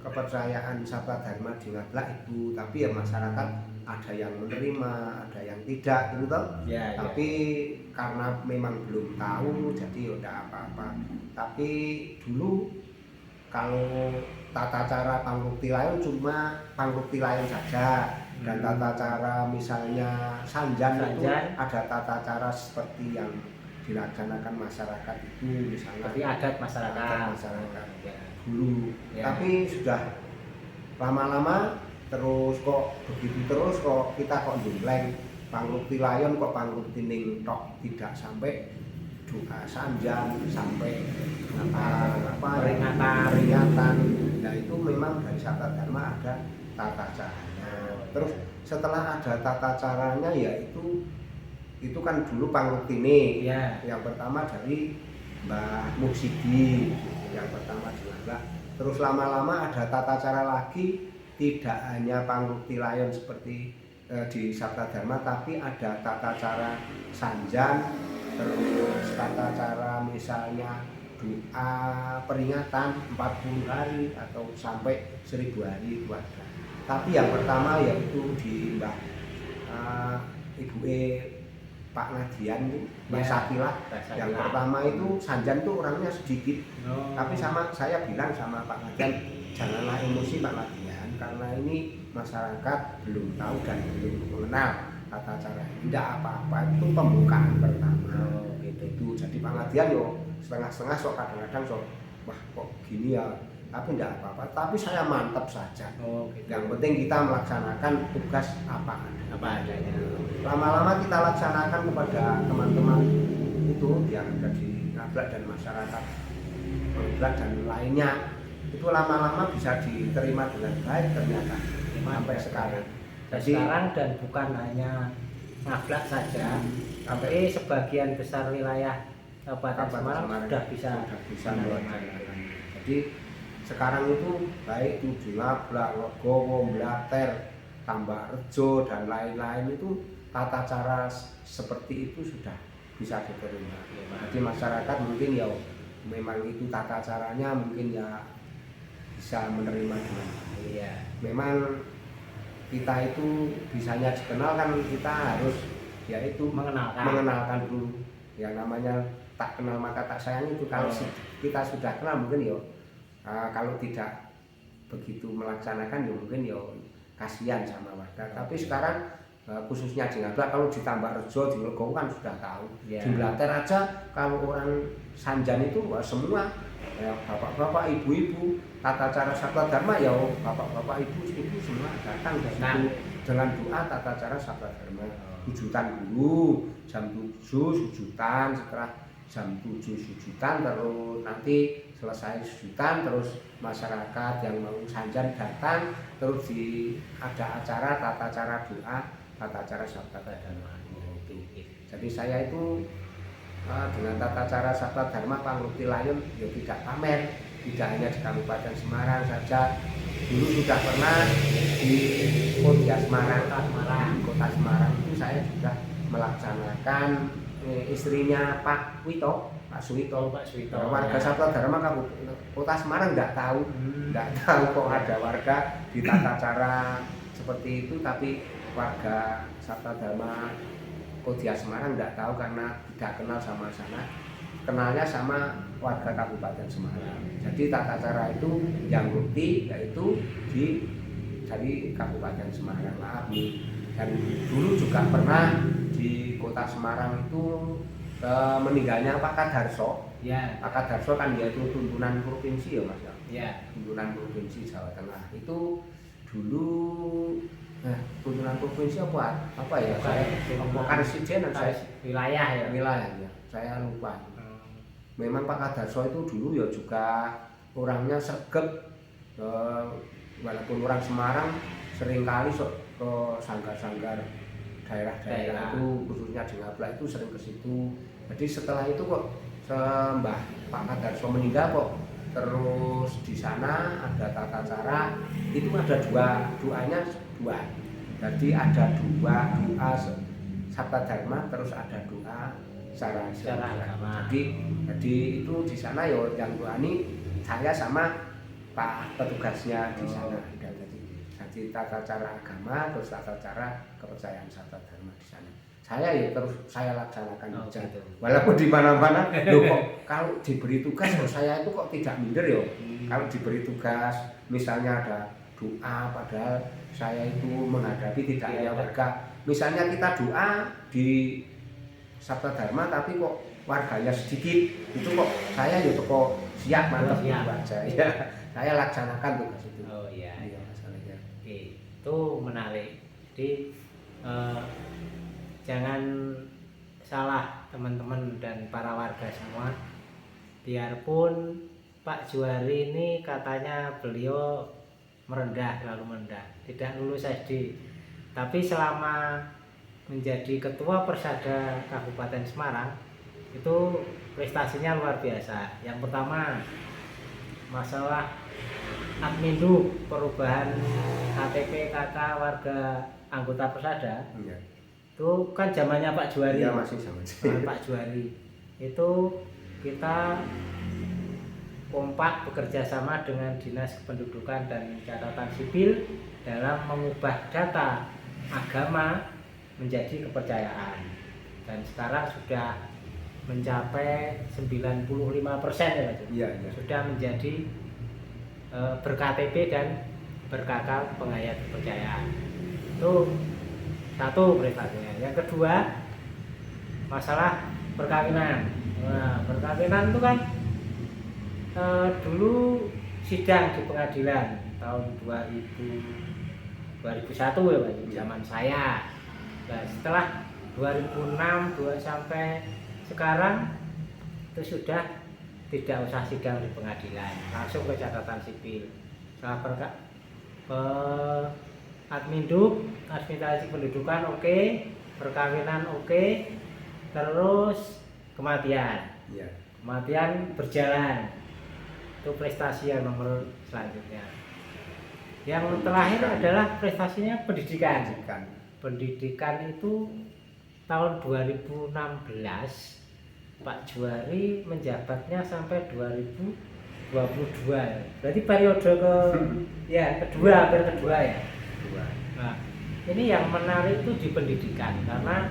kepercayaan Sabta Dharma di Ngablak itu, tapi ya masyarakat ada yang menerima, ada yang tidak gitu toh. Tapi karena memang belum tahu jadi ya enggak apa-apa. Tapi dulu kalau tata cara Pangukti Layon cuma Pangukti Layon saja, dan tata cara misalnya Sanjan itu ada tata cara seperti yang dilaksanakan masyarakat itu, misalnya seperti adat masyarakat dulu. Tapi sudah lama-lama terus kok begitu terus kok kita kok jumleng Pangukti Layon kok Pangukti ning tok, tidak sampai doa Sanjan, sampai peringatan. Nah itu memang dari Sabta Dharma ada tata caranya. Terus setelah ada tata caranya ya itu kan dulu Pangukti ini yang pertama dari Mbah Muhsidi yang pertama juga. Terus lama-lama ada tata cara lagi, tidak hanya Pangukti Layon seperti di Sabta Dharma, tapi ada tata cara Sanjan, terus tata cara misalnya doa peringatan 40 hari atau sampai 1000 hari itu ada. Tapi yang pertama yaitu di Mbah Ibu Pak Nadian itu, Mbak Sakilah. Yang pertama itu Sanjan tuh orangnya sedikit. Tapi sama saya bilang sama Pak Nadian, janganlah emosi Pak Nadian. karena ini masyarakat belum tahu dan belum mengenal tata cara. Tidak apa-apa, itu pembukaan pertama. Itu jadi pengajian yo setengah-setengah sok, kadang-kadang sok wah kok gini ya, tapi tidak apa-apa, tapi saya mantap saja. Yang penting kita melaksanakan tugas apa adanya. Lama-lama kita laksanakan kepada teman-teman itu yang ada di Ngablak dan masyarakat Ngablak dan lainnya, itu lama-lama bisa diterima dengan baik ternyata sampai sekarang. Jadi sekarang dan bukan hanya Ngablak saja, tapi sebagian besar wilayah Kabupaten Semarang sudah bisa melaksanakan. Jadi sekarang itu baik itu di Ngablak, Legowo, Blater, Tambakrejo dan lain-lain itu tata cara seperti itu sudah bisa diterima. Jadi masyarakat mungkin ya memang itu tata caranya mungkin ya bisa menerima dengan memang kita itu bisanya dikenal kan kita harus yaitu mengenalkan dulu yang namanya tak kenal maka tak sayang itu. Kalau kita sudah kenal mungkin ya kalau tidak begitu melaksanakan ya mungkin ya kasihan sama warga. Tapi sekarang khususnya di Ngablak, kalau di Tambakrejo, di Legowo kan sudah tahu. Di Blater aja kalau orang Sanjan itu semua ya, bapak-bapak, ibu-ibu, tata cara Sabda Dharma ya bapak-bapak, ibu-ibu semua datang ke situ dengan doa tata cara Sabda Dharma. Sujudan dulu jam 7 sujudan, setelah jam 7 sujudan, terus nanti selesai sujudan terus masyarakat yang mau Sanjan datang, terus ada acara tata cara doa, tata cara Sabda Dharma. Jadi saya itu dengan tata cara Sabda Dharma Pangruti Layun ya tidak pamer, tidak hanya di Kabupaten Semarang saja. Dulu sudah pernah di Kota Semarang itu saya sudah melaksanakan istrinya Pak Suwito. Warga Sabda Dharma Kota Semarang nggak tahu kok ada warga di tata cara seperti itu, tapi warga Sabda Dharma Kota Semarang nggak tahu karena tidak kenal sama sana, kenalnya sama warga Kabupaten Semarang. Jadi tata cara itu yang ngerti yaitu dari Kabupaten Semarang. Dan dulu juga pernah di Kota Semarang itu meninggalnya Pak Kadarso. Pak Kadarso kan yaitu tuntunan provinsi ya Mas. Tuntunan provinsi Jawa Tengah itu dulu tuntunan provinsi apa ya? Presiden saya wilayah ya. Saya lupa. Memang Pak Kadarso itu dulu ya juga orangnya sregep, walaupun orang Semarang seringkali ke sanggar-sanggar daerah-daerah itu, khususnya di Ngablak itu sering ke situ. Jadi setelah itu kok Mbah Pak Kadarso meninggal kok terus di sana ada tata cara itu, ada doanya dua. Jadi ada doa Sabda Dharma, terus ada doa secara agama. Jadi itu di sana yo yang doa ini saya sama Pak petugasnya di sana. Jadi tata cara agama terus tata cara kepercayaan Sabda Dharma di sana. Saya ya terus saya laksanakan aja. Walaupun di mana-mana kok kalau diberi tugas saya itu kok tidak minder yo. Kalau diberi tugas misalnya ada doa, padahal saya itu menghadapi tidak hanya warga. Misalnya kita doa di Sabda Dharma tapi kok warganya sedikit, itu kok saya ya kok siap mantap aja ya. Saya laksanakan tugas itu. Masalahnya. Itu menarik. Jadi jangan salah teman-teman dan para warga semua. Biarpun Pak Juwari ini katanya beliau lalu merendah, tidak lulus SD, tapi selama menjadi ketua Persada Kabupaten Semarang itu prestasinya luar biasa. Yang pertama masalah admindu perubahan KTP KK warga anggota Persada itu kan zamannya Pak Juwari. Masih sama. Pak Juwari itu kita kompak bekerja sama dengan Dinas Kependudukan dan Catatan Sipil dalam mengubah data agama menjadi kepercayaan, dan sekarang sudah mencapai 95% ya Pak. Iya. Sudah menjadi ber-KTP dan berkakak pengayat kepercayaan. Itu satu prestasinya. Yang kedua, masalah perkawinan. Nah, perkawinan itu kan dulu sidang di pengadilan tahun 2001 ya Pak, zaman saya. Nah, setelah 2006 sampai sekarang itu sudah tidak usah sidang di pengadilan, langsung ke catatan sipil. Setelah adminduk, administrasi pendudukan oke, perkawinan oke, terus kematian. Iya. Kematian berjalan. Itu prestasi yang nomor selanjutnya. Yang terakhir adalah prestasinya pendidikan. Pendidikan itu tahun 2016 Pak Juari menjabatnya sampai 2022. Berarti periode kedua ya. Nah, ini yang menarik itu di pendidikan karena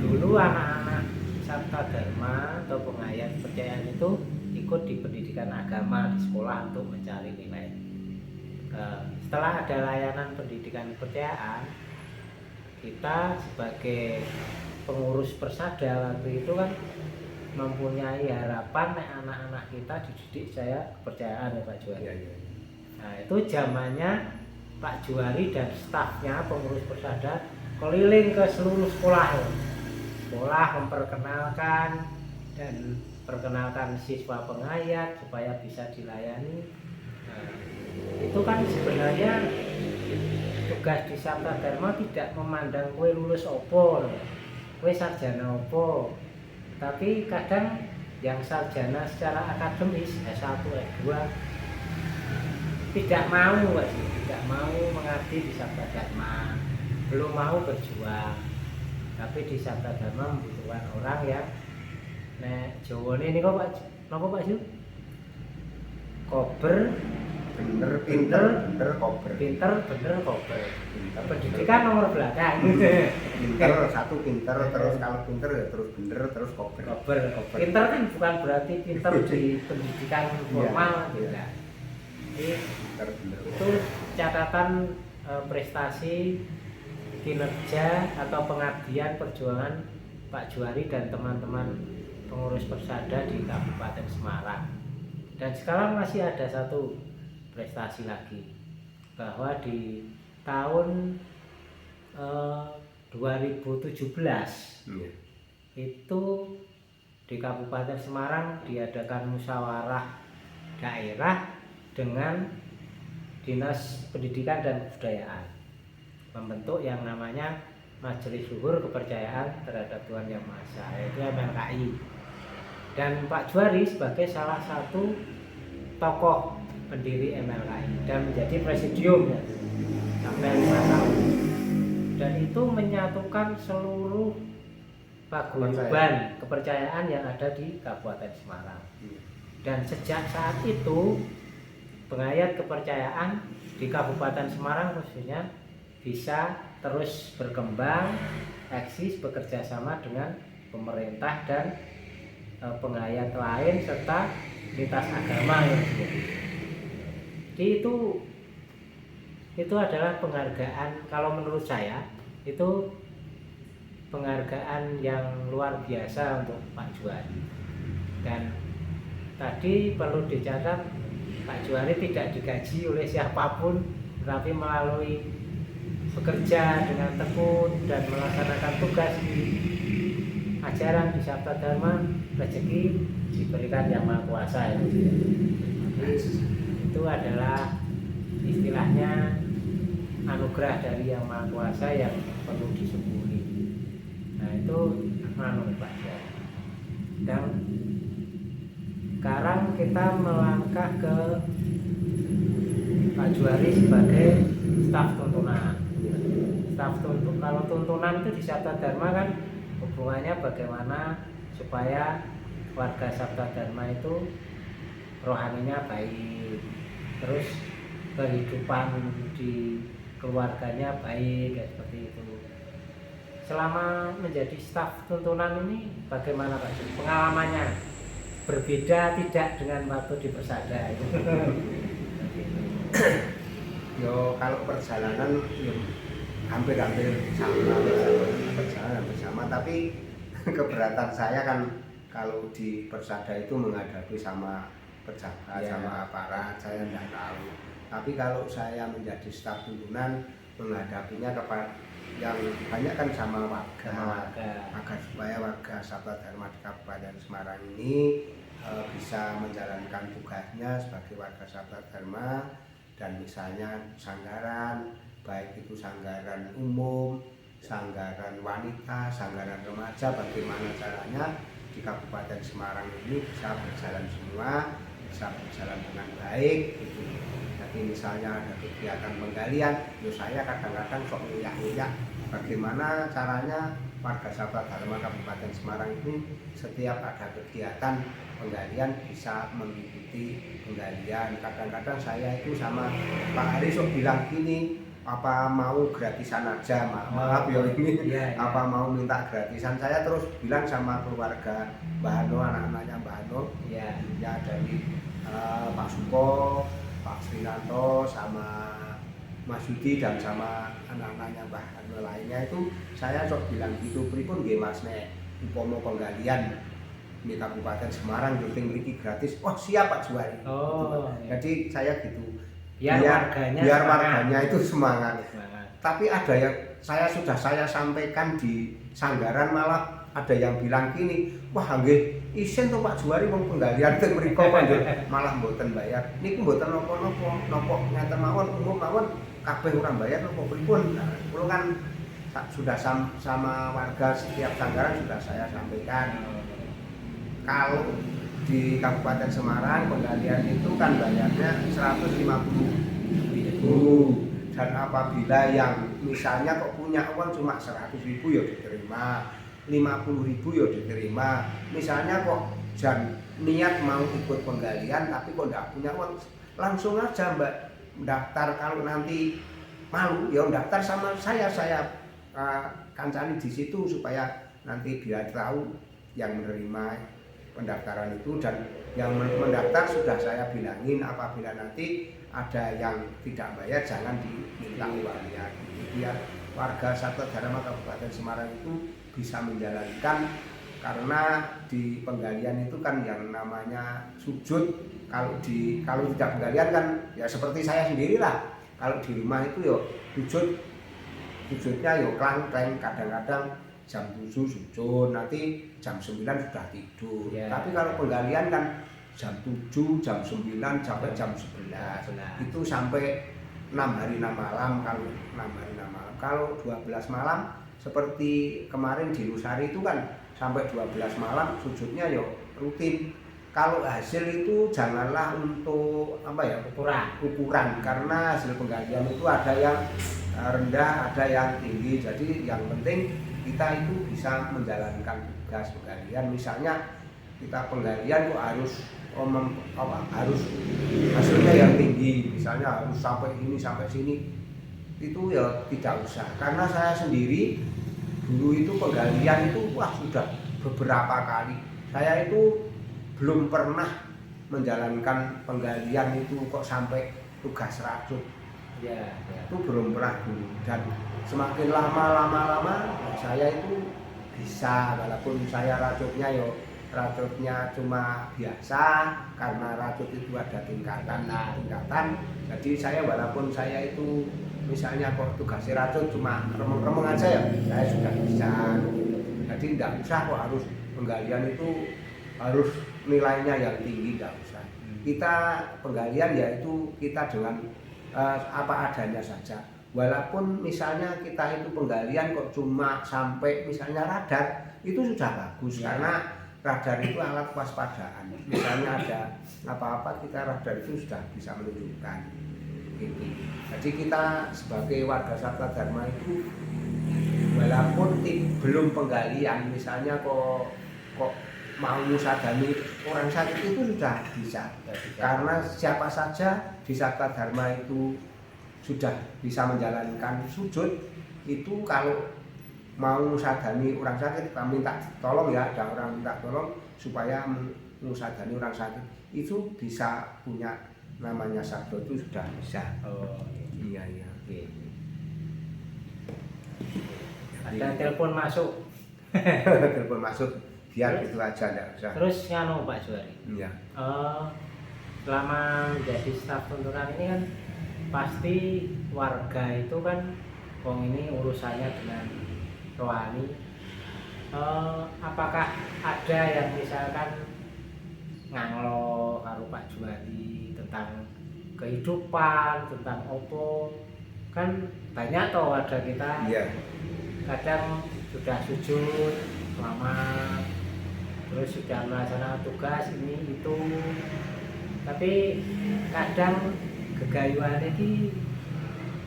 dulu anak-anak Sabta Dharma atau pengayat kepercayaan itu ikut di pendidikan agama di sekolah untuk mencari nilai. Setelah ada layanan pendidikan kepercayaan, kita sebagai pengurus Persada waktu itu kan mempunyai harapan anak-anak kita dididik saya kepercayaan ya Pak Juari. Iya. Nah itu zamannya Pak Juari dan stafnya pengurus Persada keliling ke seluruh sekolah memperkenalkan dan perkenalkan siswa pengayat supaya bisa dilayani. Nah, itu kan sebenarnya tugas di Sabta Dharma tidak memandang kue lulus opo, kue sarjana opo, tapi kadang yang sarjana secara akademis S1, S2 tidak mau mengabdi di Sabta Dharma, belum mau berjuang. Tapi di Sabta Dharma membutuhkan orang yang Jawa ini kok Pak Ju? Kober, pinter, kober. Pendidikan nomor belakang. Pinter, satu pinter, terus kalau pinter ya terus bener, terus kober. Pinter kan bukan berarti pinter di pendidikan formal, tidak. Itu catatan prestasi kinerja atau pengabdian perjuangan Pak Juari dan teman-teman pengurus Persada di Kabupaten Semarang. Dan sekarang masih ada satu prestasi lagi, bahwa di tahun 2017 itu di Kabupaten Semarang diadakan musyawarah daerah dengan Dinas Pendidikan dan Kebudayaan, membentuk yang namanya Majelis Luhur Kepercayaan Terhadap Tuhan Yang Maha Esa, yaitu MLKI. Dan Pak Juari sebagai salah satu tokoh pendiri MLKI dan menjadi presidium ya, sampai 5 tahun. Dan itu menyatukan seluruh paguyuban kepercayaan yang ada di Kabupaten Semarang. Dan sejak saat itu pengayat kepercayaan di Kabupaten Semarang khususnya bisa terus berkembang, eksis, bekerja sama dengan pemerintah dan pengayat lain serta lintas agama yang jadi itu adalah penghargaan, kalau menurut saya itu penghargaan yang luar biasa untuk Pak Juari. Dan tadi perlu dicatat, Pak Juari tidak digaji oleh siapapun, tetapi melalui bekerja dengan tekun dan melaksanakan tugas di ajaran di Sabta Dharma, rezeki diberikan Yang Maha Kuasa ya. Jadi itu adalah istilahnya anugerah dari Yang Maha Kuasa yang perlu disyukuri. Nah itu Pak Juari. Dan sekarang kita melangkah ke Pak Juari sebagai staf tuntunan. Kalau tuntunan itu di Sabta Dharma kan hubungannya bagaimana supaya warga Sabta Dharma itu rohaninya baik, terus kehidupan di keluarganya baik, kayak seperti itu. Selama menjadi staf tuntunan ini bagaimana Pak Juari? Pengalamannya berbeda tidak dengan waktu di Persada itu. Yo kalau perjalanan yo hampir-hampir sama, perjalanan hampir sama, tapi keberatan saya kan kalau di Persada itu menghadapi sama pejabat, Ya. sama aparat, saya tidak tahu. Tapi kalau saya menjadi staf pimpinan menghadapinya kepada yang banyak kan sama warga, agar supaya warga Sabta Dharma di Kabupaten Semarang ini bisa menjalankan tugasnya sebagai warga Sabta Dharma, dan misalnya sanggaran, baik itu sanggaran umum, sanggaran wanita, sanggaran remaja, bagaimana caranya di Kabupaten Semarang ini bisa berjalan semua, bisa berjalan dengan baik gitu. Jadi misalnya ada kegiatan penggalian, yo saya kadang-kadang sok nguyak-nguyak bagaimana caranya warga Sabta Dharma Kabupaten Semarang ini setiap ada kegiatan penggalian bisa mengikuti penggalian. Kadang-kadang saya itu sama Pak Hari sok bilang gini, apa mau gratisan aja, maaf ya ini, apa mau minta gratisan. Saya terus bilang sama keluarga Mbah Hano, anak-anaknya Mbah Hano, ya dari Pak Suko, Pak Srinanto, sama Mas Yudi, dan sama anak-anaknya Mbah Hano lainnya, itu saya sok bilang gitu, pripun nggih Mas nek umpama penggalian di Kabupaten Semarang syuting mriki gratis, oh siap Pak Juwari. Oh, gitu. Jadi saya gitu, biar warganya itu semangat. Tapi ada yang saya sampaikan di sanggaran, malah ada yang bilang gini, wah nggih isin to Pak Juwari wong penggalian teng mriku malah mboten bayar. Niku mboten napa ngeten mawon, umum mawon kabeh ora bayar napa pripun. Nah, kula kan sudah sama warga setiap sanggaran sudah saya sampaikan. Kalau di Kabupaten Semarang penggalian itu kan bayarnya 150.000, dan apabila yang misalnya kok punya uang cuma 100.000 ya diterima, 50.000 ya diterima. Misalnya kok niat mau ikut penggalian tapi kok tidak punya uang, langsung aja Mbak daftar. Kalau nanti malu ya daftar sama saya kancani di situ supaya nanti biar tahu yang menerima pendaftaran itu, dan yang mendaftar sudah saya bilangin apabila nanti ada yang tidak bayar jangan diminta uangnya, biar warga Sabta Dharma Kabupaten Semarang itu bisa menjalankan. Karena di penggalian itu kan yang namanya sujud, kalau tidak penggalian kan ya seperti saya sendirilah, kalau di rumah itu yo sujudnya yo klangkleng, kadang-kadang jam 7 sujud, nanti jam 9 sudah tidur. Tapi kalau penggalian kan jam 7, jam 9 sampai jam 11. Itu sampai 6 hari 6 malam. Kalau 6 hari 6 malam, kalau 12 malam seperti kemarin di Lusari itu kan sampai 12 malam sujudnya yo rutin. Kalau hasil itu janganlah untuk ukuran, karena hasil penggalian itu ada yang rendah, ada yang tinggi. Jadi yang penting kita itu bisa menjalankan tugas penggalian. Misalnya kita penggalian kok harus hasilnya yang tinggi, misalnya harus sampai ini sampai sini, itu ya tidak usah. Karena saya sendiri dulu itu penggalian itu sudah beberapa kali, saya itu belum pernah menjalankan penggalian itu kok sampai tugas rajut. Itu belum pernah dulu, dan semakin lama saya itu bisa, walaupun saya rajutnya cuma biasa, karena rajut itu ada tingkatan. Jadi saya walaupun saya itu misalnya kok tugasnya rajut cuma remeng-remeng aja ya, saya sudah bisa. Jadi tidak usah kok harus penggalian itu harus nilainya yang tinggi, tidak usah. Kita penggalian yaitu kita dengan apa adanya saja. Walaupun misalnya kita itu penggalian kok cuma sampai misalnya radar, itu sudah bagus. Karena radar itu alat waspadaan. Misalnya ada apa-apa, kita radar itu sudah bisa menunjukkan gitu. Jadi kita sebagai warga Sabta Dharma itu walaupun belum penggalian, misalnya kok mau musadani orang sakit itu sudah bisa. Karena siapa saja di Sabta Dharma itu sudah bisa menjalankan sujud. Itu kalau mau musadani orang sakit, kita minta tolong ya, ada orang minta tolong supaya musadani orang sakit, itu bisa punya namanya sabdo itu sudah bisa. Oh, Iya iya. oke. Ada telepon masuk. Telepon masuk biar Terus? gitu aja enggak usah. Terus nganu Pak Juari. Iya. Selama menjadi staf tuntunan ini kan pasti warga itu kan ini urusannya dengan rohani. Apakah ada yang misalkan nganglo karo Pak Juari tentang kehidupan, tentang opo, kan banyak toh warga kita. Iya. Kadang sudah sujud lama, terus sudah melaksanakan tugas ini itu, tapi kadang gegayuan ini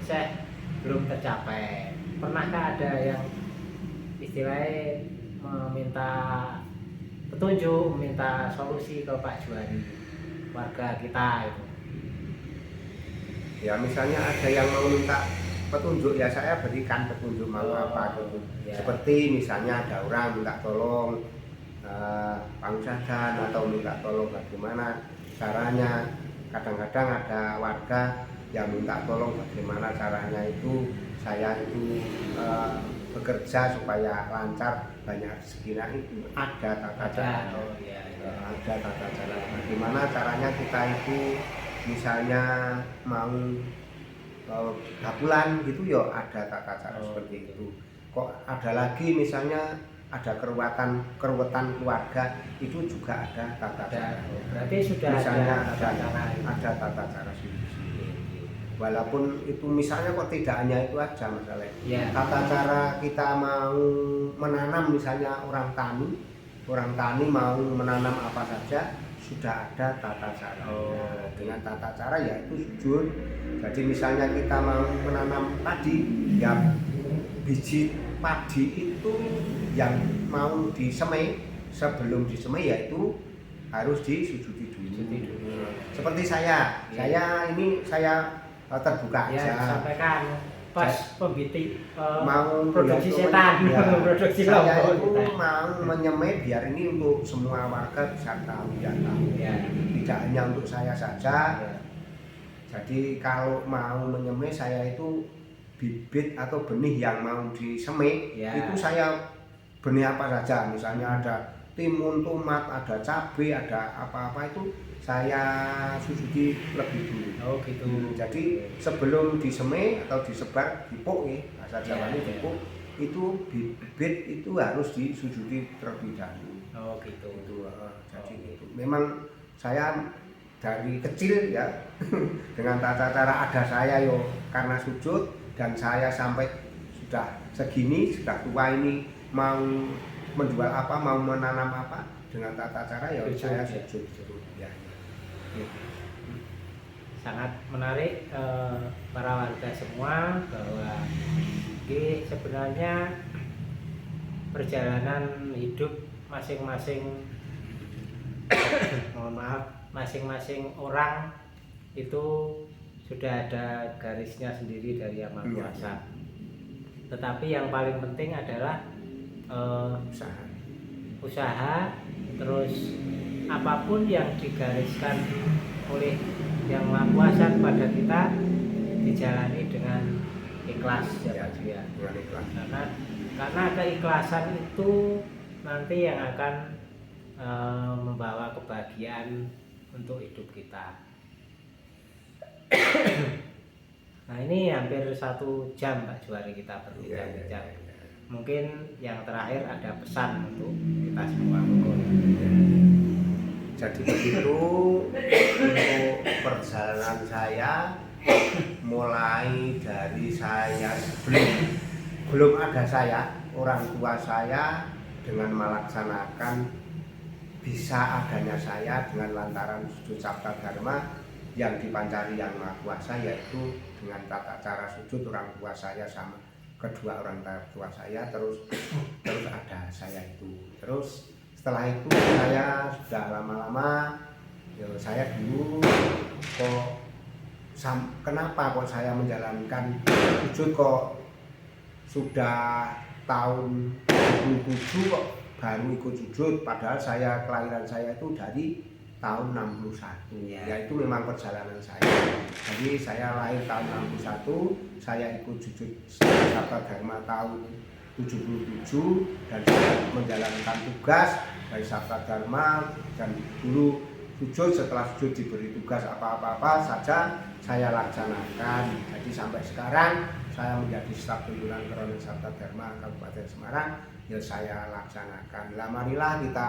saya belum tercapai. Pernahkah ada yang istilahnya meminta petunjuk, meminta solusi ke Pak Juari, warga kita itu? Ya misalnya ada yang mau minta petunjuk, ya saya berikan petunjuk mau apa gitu. Ya. Seperti misalnya ada orang minta tolong pangsajan atau minta tolong bagaimana caranya. Kadang-kadang ada warga yang minta tolong bagaimana caranya itu saya itu bekerja supaya lancar banyak rezeki. Nah itu ada tata cara. Oh, ya, ya. Ada tata cara bagaimana caranya kita itu misalnya mau bakulan gitu ya ada tata cara seperti itu. Kok ada lagi misalnya ada keruwetan keluarga itu juga ada tata cara. Berarti sudah Misalnya ada tata cara. ada tata cara sendiri. Walaupun itu misalnya kok tidak hanya itu aja masalahnya. Ya. Tata cara kita mau menanam misalnya orang tani mau menanam apa saja sudah ada tata cara. Dengan tata cara yaitu sujud. Jadi misalnya kita mau menanam padi, ya biji padi itu yang mau disemai, sebelum disemai yaitu harus disujudi dulu. Seperti saya terbuka Ya, aja. disampaikan pas pembitik Mau produksi ya, setan, ya, produksi saya lombok itu kita. mau menyemai biar ini untuk semua warga bisa tahu ya tahu. Ya. Tidak hanya untuk saya saja. Ya. Jadi kalau mau menyemai saya itu bibit atau benih yang mau disemai Ya. itu saya benih apa saja, misalnya ada timun, tomat, ada cabai, ada apa-apa itu saya sujudi lebih dulu. Oh gitu. Jadi sebelum disemai atau disebar dipuk bahasa Jawa Ya, dipuk itu bibit itu harus disujudi terlebih dahulu. Oh gitu. Jadi itu memang saya dari kecil ya dengan tata cara ada saya yo karena sujud dan saya sampai sudah segini sudah tua ini mau menjual apa mau menanam apa dengan tata cara ya saya sujud ya. Sangat menarik para warga semua bahwa ini sebenarnya perjalanan hidup masing-masing mohon maaf masing-masing orang itu sudah ada garisnya sendiri dari Yang Maha Kuasa. Tetapi yang paling penting adalah usaha, terus apapun yang digariskan oleh Yang Maha Kuasa kepada kita dijalani dengan ikhlas ya Pak Ju ya. Dengan ikhlas. Karena keikhlasan itu nanti yang akan membawa kebahagiaan untuk hidup kita. Nah ini hampir 1 jam Pak Juari kita berbincang-bincang. Mungkin yang terakhir ada pesan untuk kita semua. Jadi begitu untuk perjalanan saya mulai dari saya belum ada saya, orang tua saya dengan melaksanakan bisa adanya saya dengan lantaran sujud sabda dharma yang dipancari Yang Maha Kuasa, yaitu dengan tata cara sujud orang tua saya sama kedua orang tua saya terus ada saya itu. Terus setelah itu saya sudah lama-lama ya saya dulu kok kenapa kok saya menjalankan sujud kok sudah tahun 2007 kok baru ikut sujud, padahal saya kelahiran saya itu dari tahun 61. Ya. Ya itu memang perjalanan saya. Jadi saya lahir tahun 61, saya ikut sujud Sabta Dharma tahun 77 dan saya menjalankan tugas dari Sabta Dharma dan dulu sujud, setelah sujud diberi tugas apa-apa saja saya laksanakan. Jadi sampai sekarang saya menjadi staf pimpinan Keronen Sabta Dharma Kabupaten Semarang, ya saya laksanakan. Lah marilah kita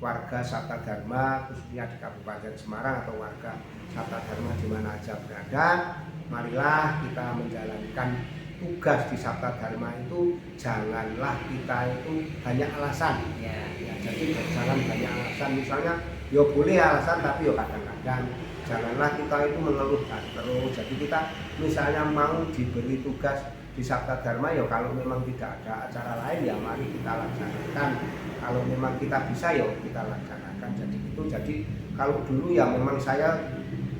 warga Sabta Dharma khususnya di Kabupaten Semarang atau warga Sabta Dharma di mana aja berada, marilah kita menjalankan tugas di Sabta Dharma itu. Janganlah kita itu banyak alasan. Ya. Jadi jangan banyak alasan, misalnya ya boleh alasan tapi ya kadang-kadang janganlah kita itu mengeluhkan terus. Jadi kita misalnya mau diberi tugas di Sabta Dharma, ya kalau memang tidak ada acara lain ya mari kita laksanakan. Kalau memang kita bisa ya kita laksanakan. Jadi itu, jadi kalau dulu ya memang saya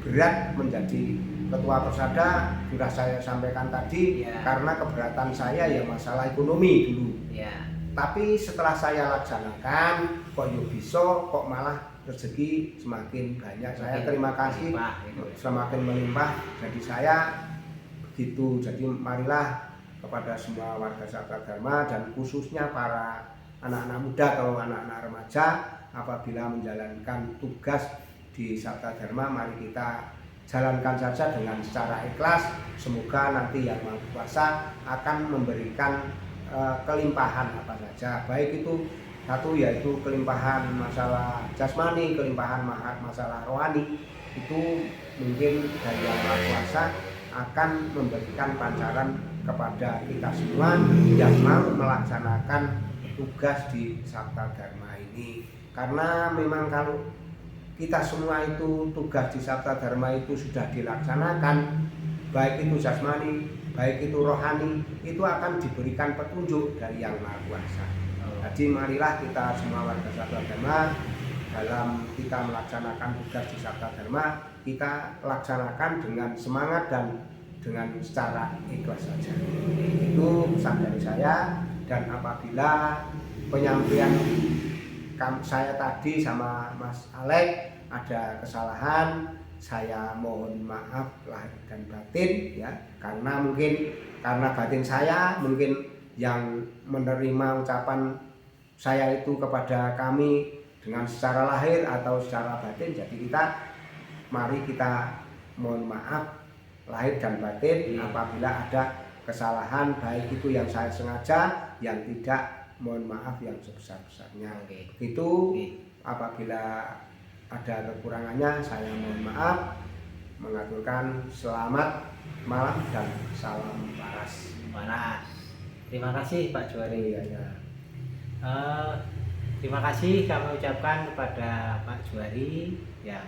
berat menjadi ketua persada, sudah saya sampaikan tadi ya. Karena keberatan saya ya masalah ekonomi dulu. Ya. Tapi setelah saya laksanakan kok ya bisa, kok malah rezeki semakin banyak. Saya terima kasih semakin melimpah. Jadi saya begitu. Jadi marilah kepada semua warga Sabta Dharma dan khususnya para anak-anak muda atau anak-anak remaja, apabila menjalankan tugas di Sabta Dharma, mari kita jalankan saja dengan secara ikhlas. Semoga nanti Yang Maha Kuasa akan memberikan kelimpahan apa saja, baik itu satu yaitu kelimpahan masalah jasmani, kelimpahan masalah rohani. Itu mungkin dari Yang Maha Kuasa akan memberikan pancaran kepada kita semua yang mau melaksanakan tugas di Sabta Dharma ini. Karena memang kalau kita semua itu tugas di Sabta Dharma itu sudah dilaksanakan, baik itu jasmani, baik itu rohani, itu akan diberikan petunjuk dari Yang Maha Kuasa. Jadi marilah kita semua warga Sabta Dharma dalam kita melaksanakan tugas di Sabta Dharma, kita laksanakan dengan semangat dan dengan secara ikhlas saja. Itu pesan dari saya. Dan apabila penyampaian saya tadi sama Mas Alek ada kesalahan, saya mohon maaf lahir dan batin ya, karena batin saya mungkin yang menerima ucapan saya itu kepada kami dengan secara lahir atau secara batin. Jadi mari kita mohon maaf lahir dan batin apabila ada kesalahan, baik itu yang saya sengaja, yang tidak, mohon maaf yang sebesar-besarnya. Begitu. Apabila ada kekurangannya saya mohon maaf. Mengaturkan selamat malam dan salam waras. Terima kasih Pak Juwari. Ya. Terima kasih kami ucapkan kepada Pak Juwari yang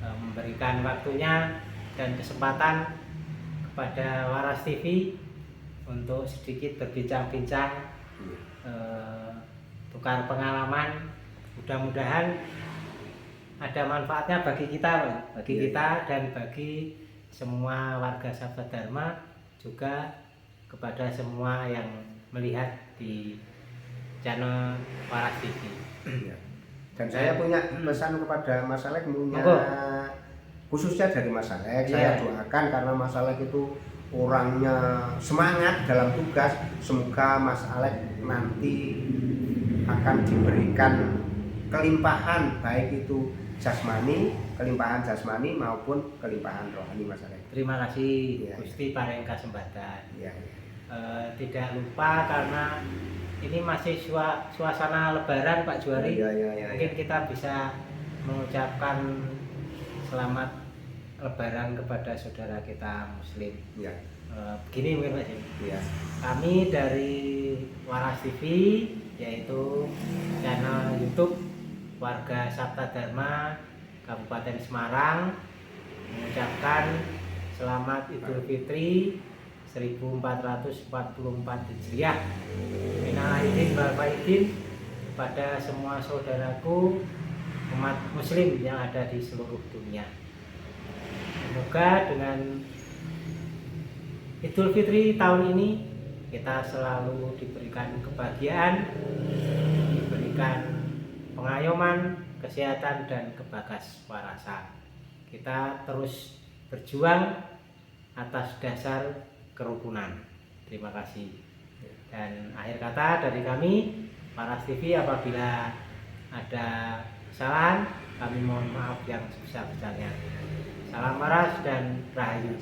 memberikan waktunya dan kesempatan kepada Waras TV untuk sedikit berbincang-bincang, tukar pengalaman. Mudah-mudahan ada manfaatnya bagi kita, kita dan bagi semua warga Sabta Dharma, juga kepada semua yang melihat di channel Waras TV. Dan saya punya pesan kepada Mas Alek, khususnya dari Mas Alek. Saya doakan karena Mas Alek itu orangnya semangat dalam tugas. Semoga Mas Alek nanti akan diberikan kelimpahan, baik itu kelimpahan jasmani maupun kelimpahan rohani, Mas Alek. Terima kasih Gusti paring kasembatan. Tidak lupa karena ini masih suasana Lebaran Pak Juwari. Mungkin kita bisa mengucapkan selamat Lebaran kepada saudara kita Muslim. Begini mungkin Mas. Kami dari Waras TV, yaitu channel YouTube warga Sabta Dharma Kabupaten Semarang, mengucapkan selamat Idul Fitri 1444 Hijriah. Minal aidin wal faizin pada semua saudaraku umat Muslim yang ada di seluruh dunia. Semoga dengan Idul Fitri tahun ini kita selalu diberikan kebahagiaan, diberikan pengayoman, kesehatan dan kebagas warasan. Kita terus berjuang atas dasar kerukunan. Terima kasih. Dan akhir kata dari kami, Waras TV, apabila ada kesalahan, kami mohon maaf yang sebesar-besarnya. Salam waras dan rahayu.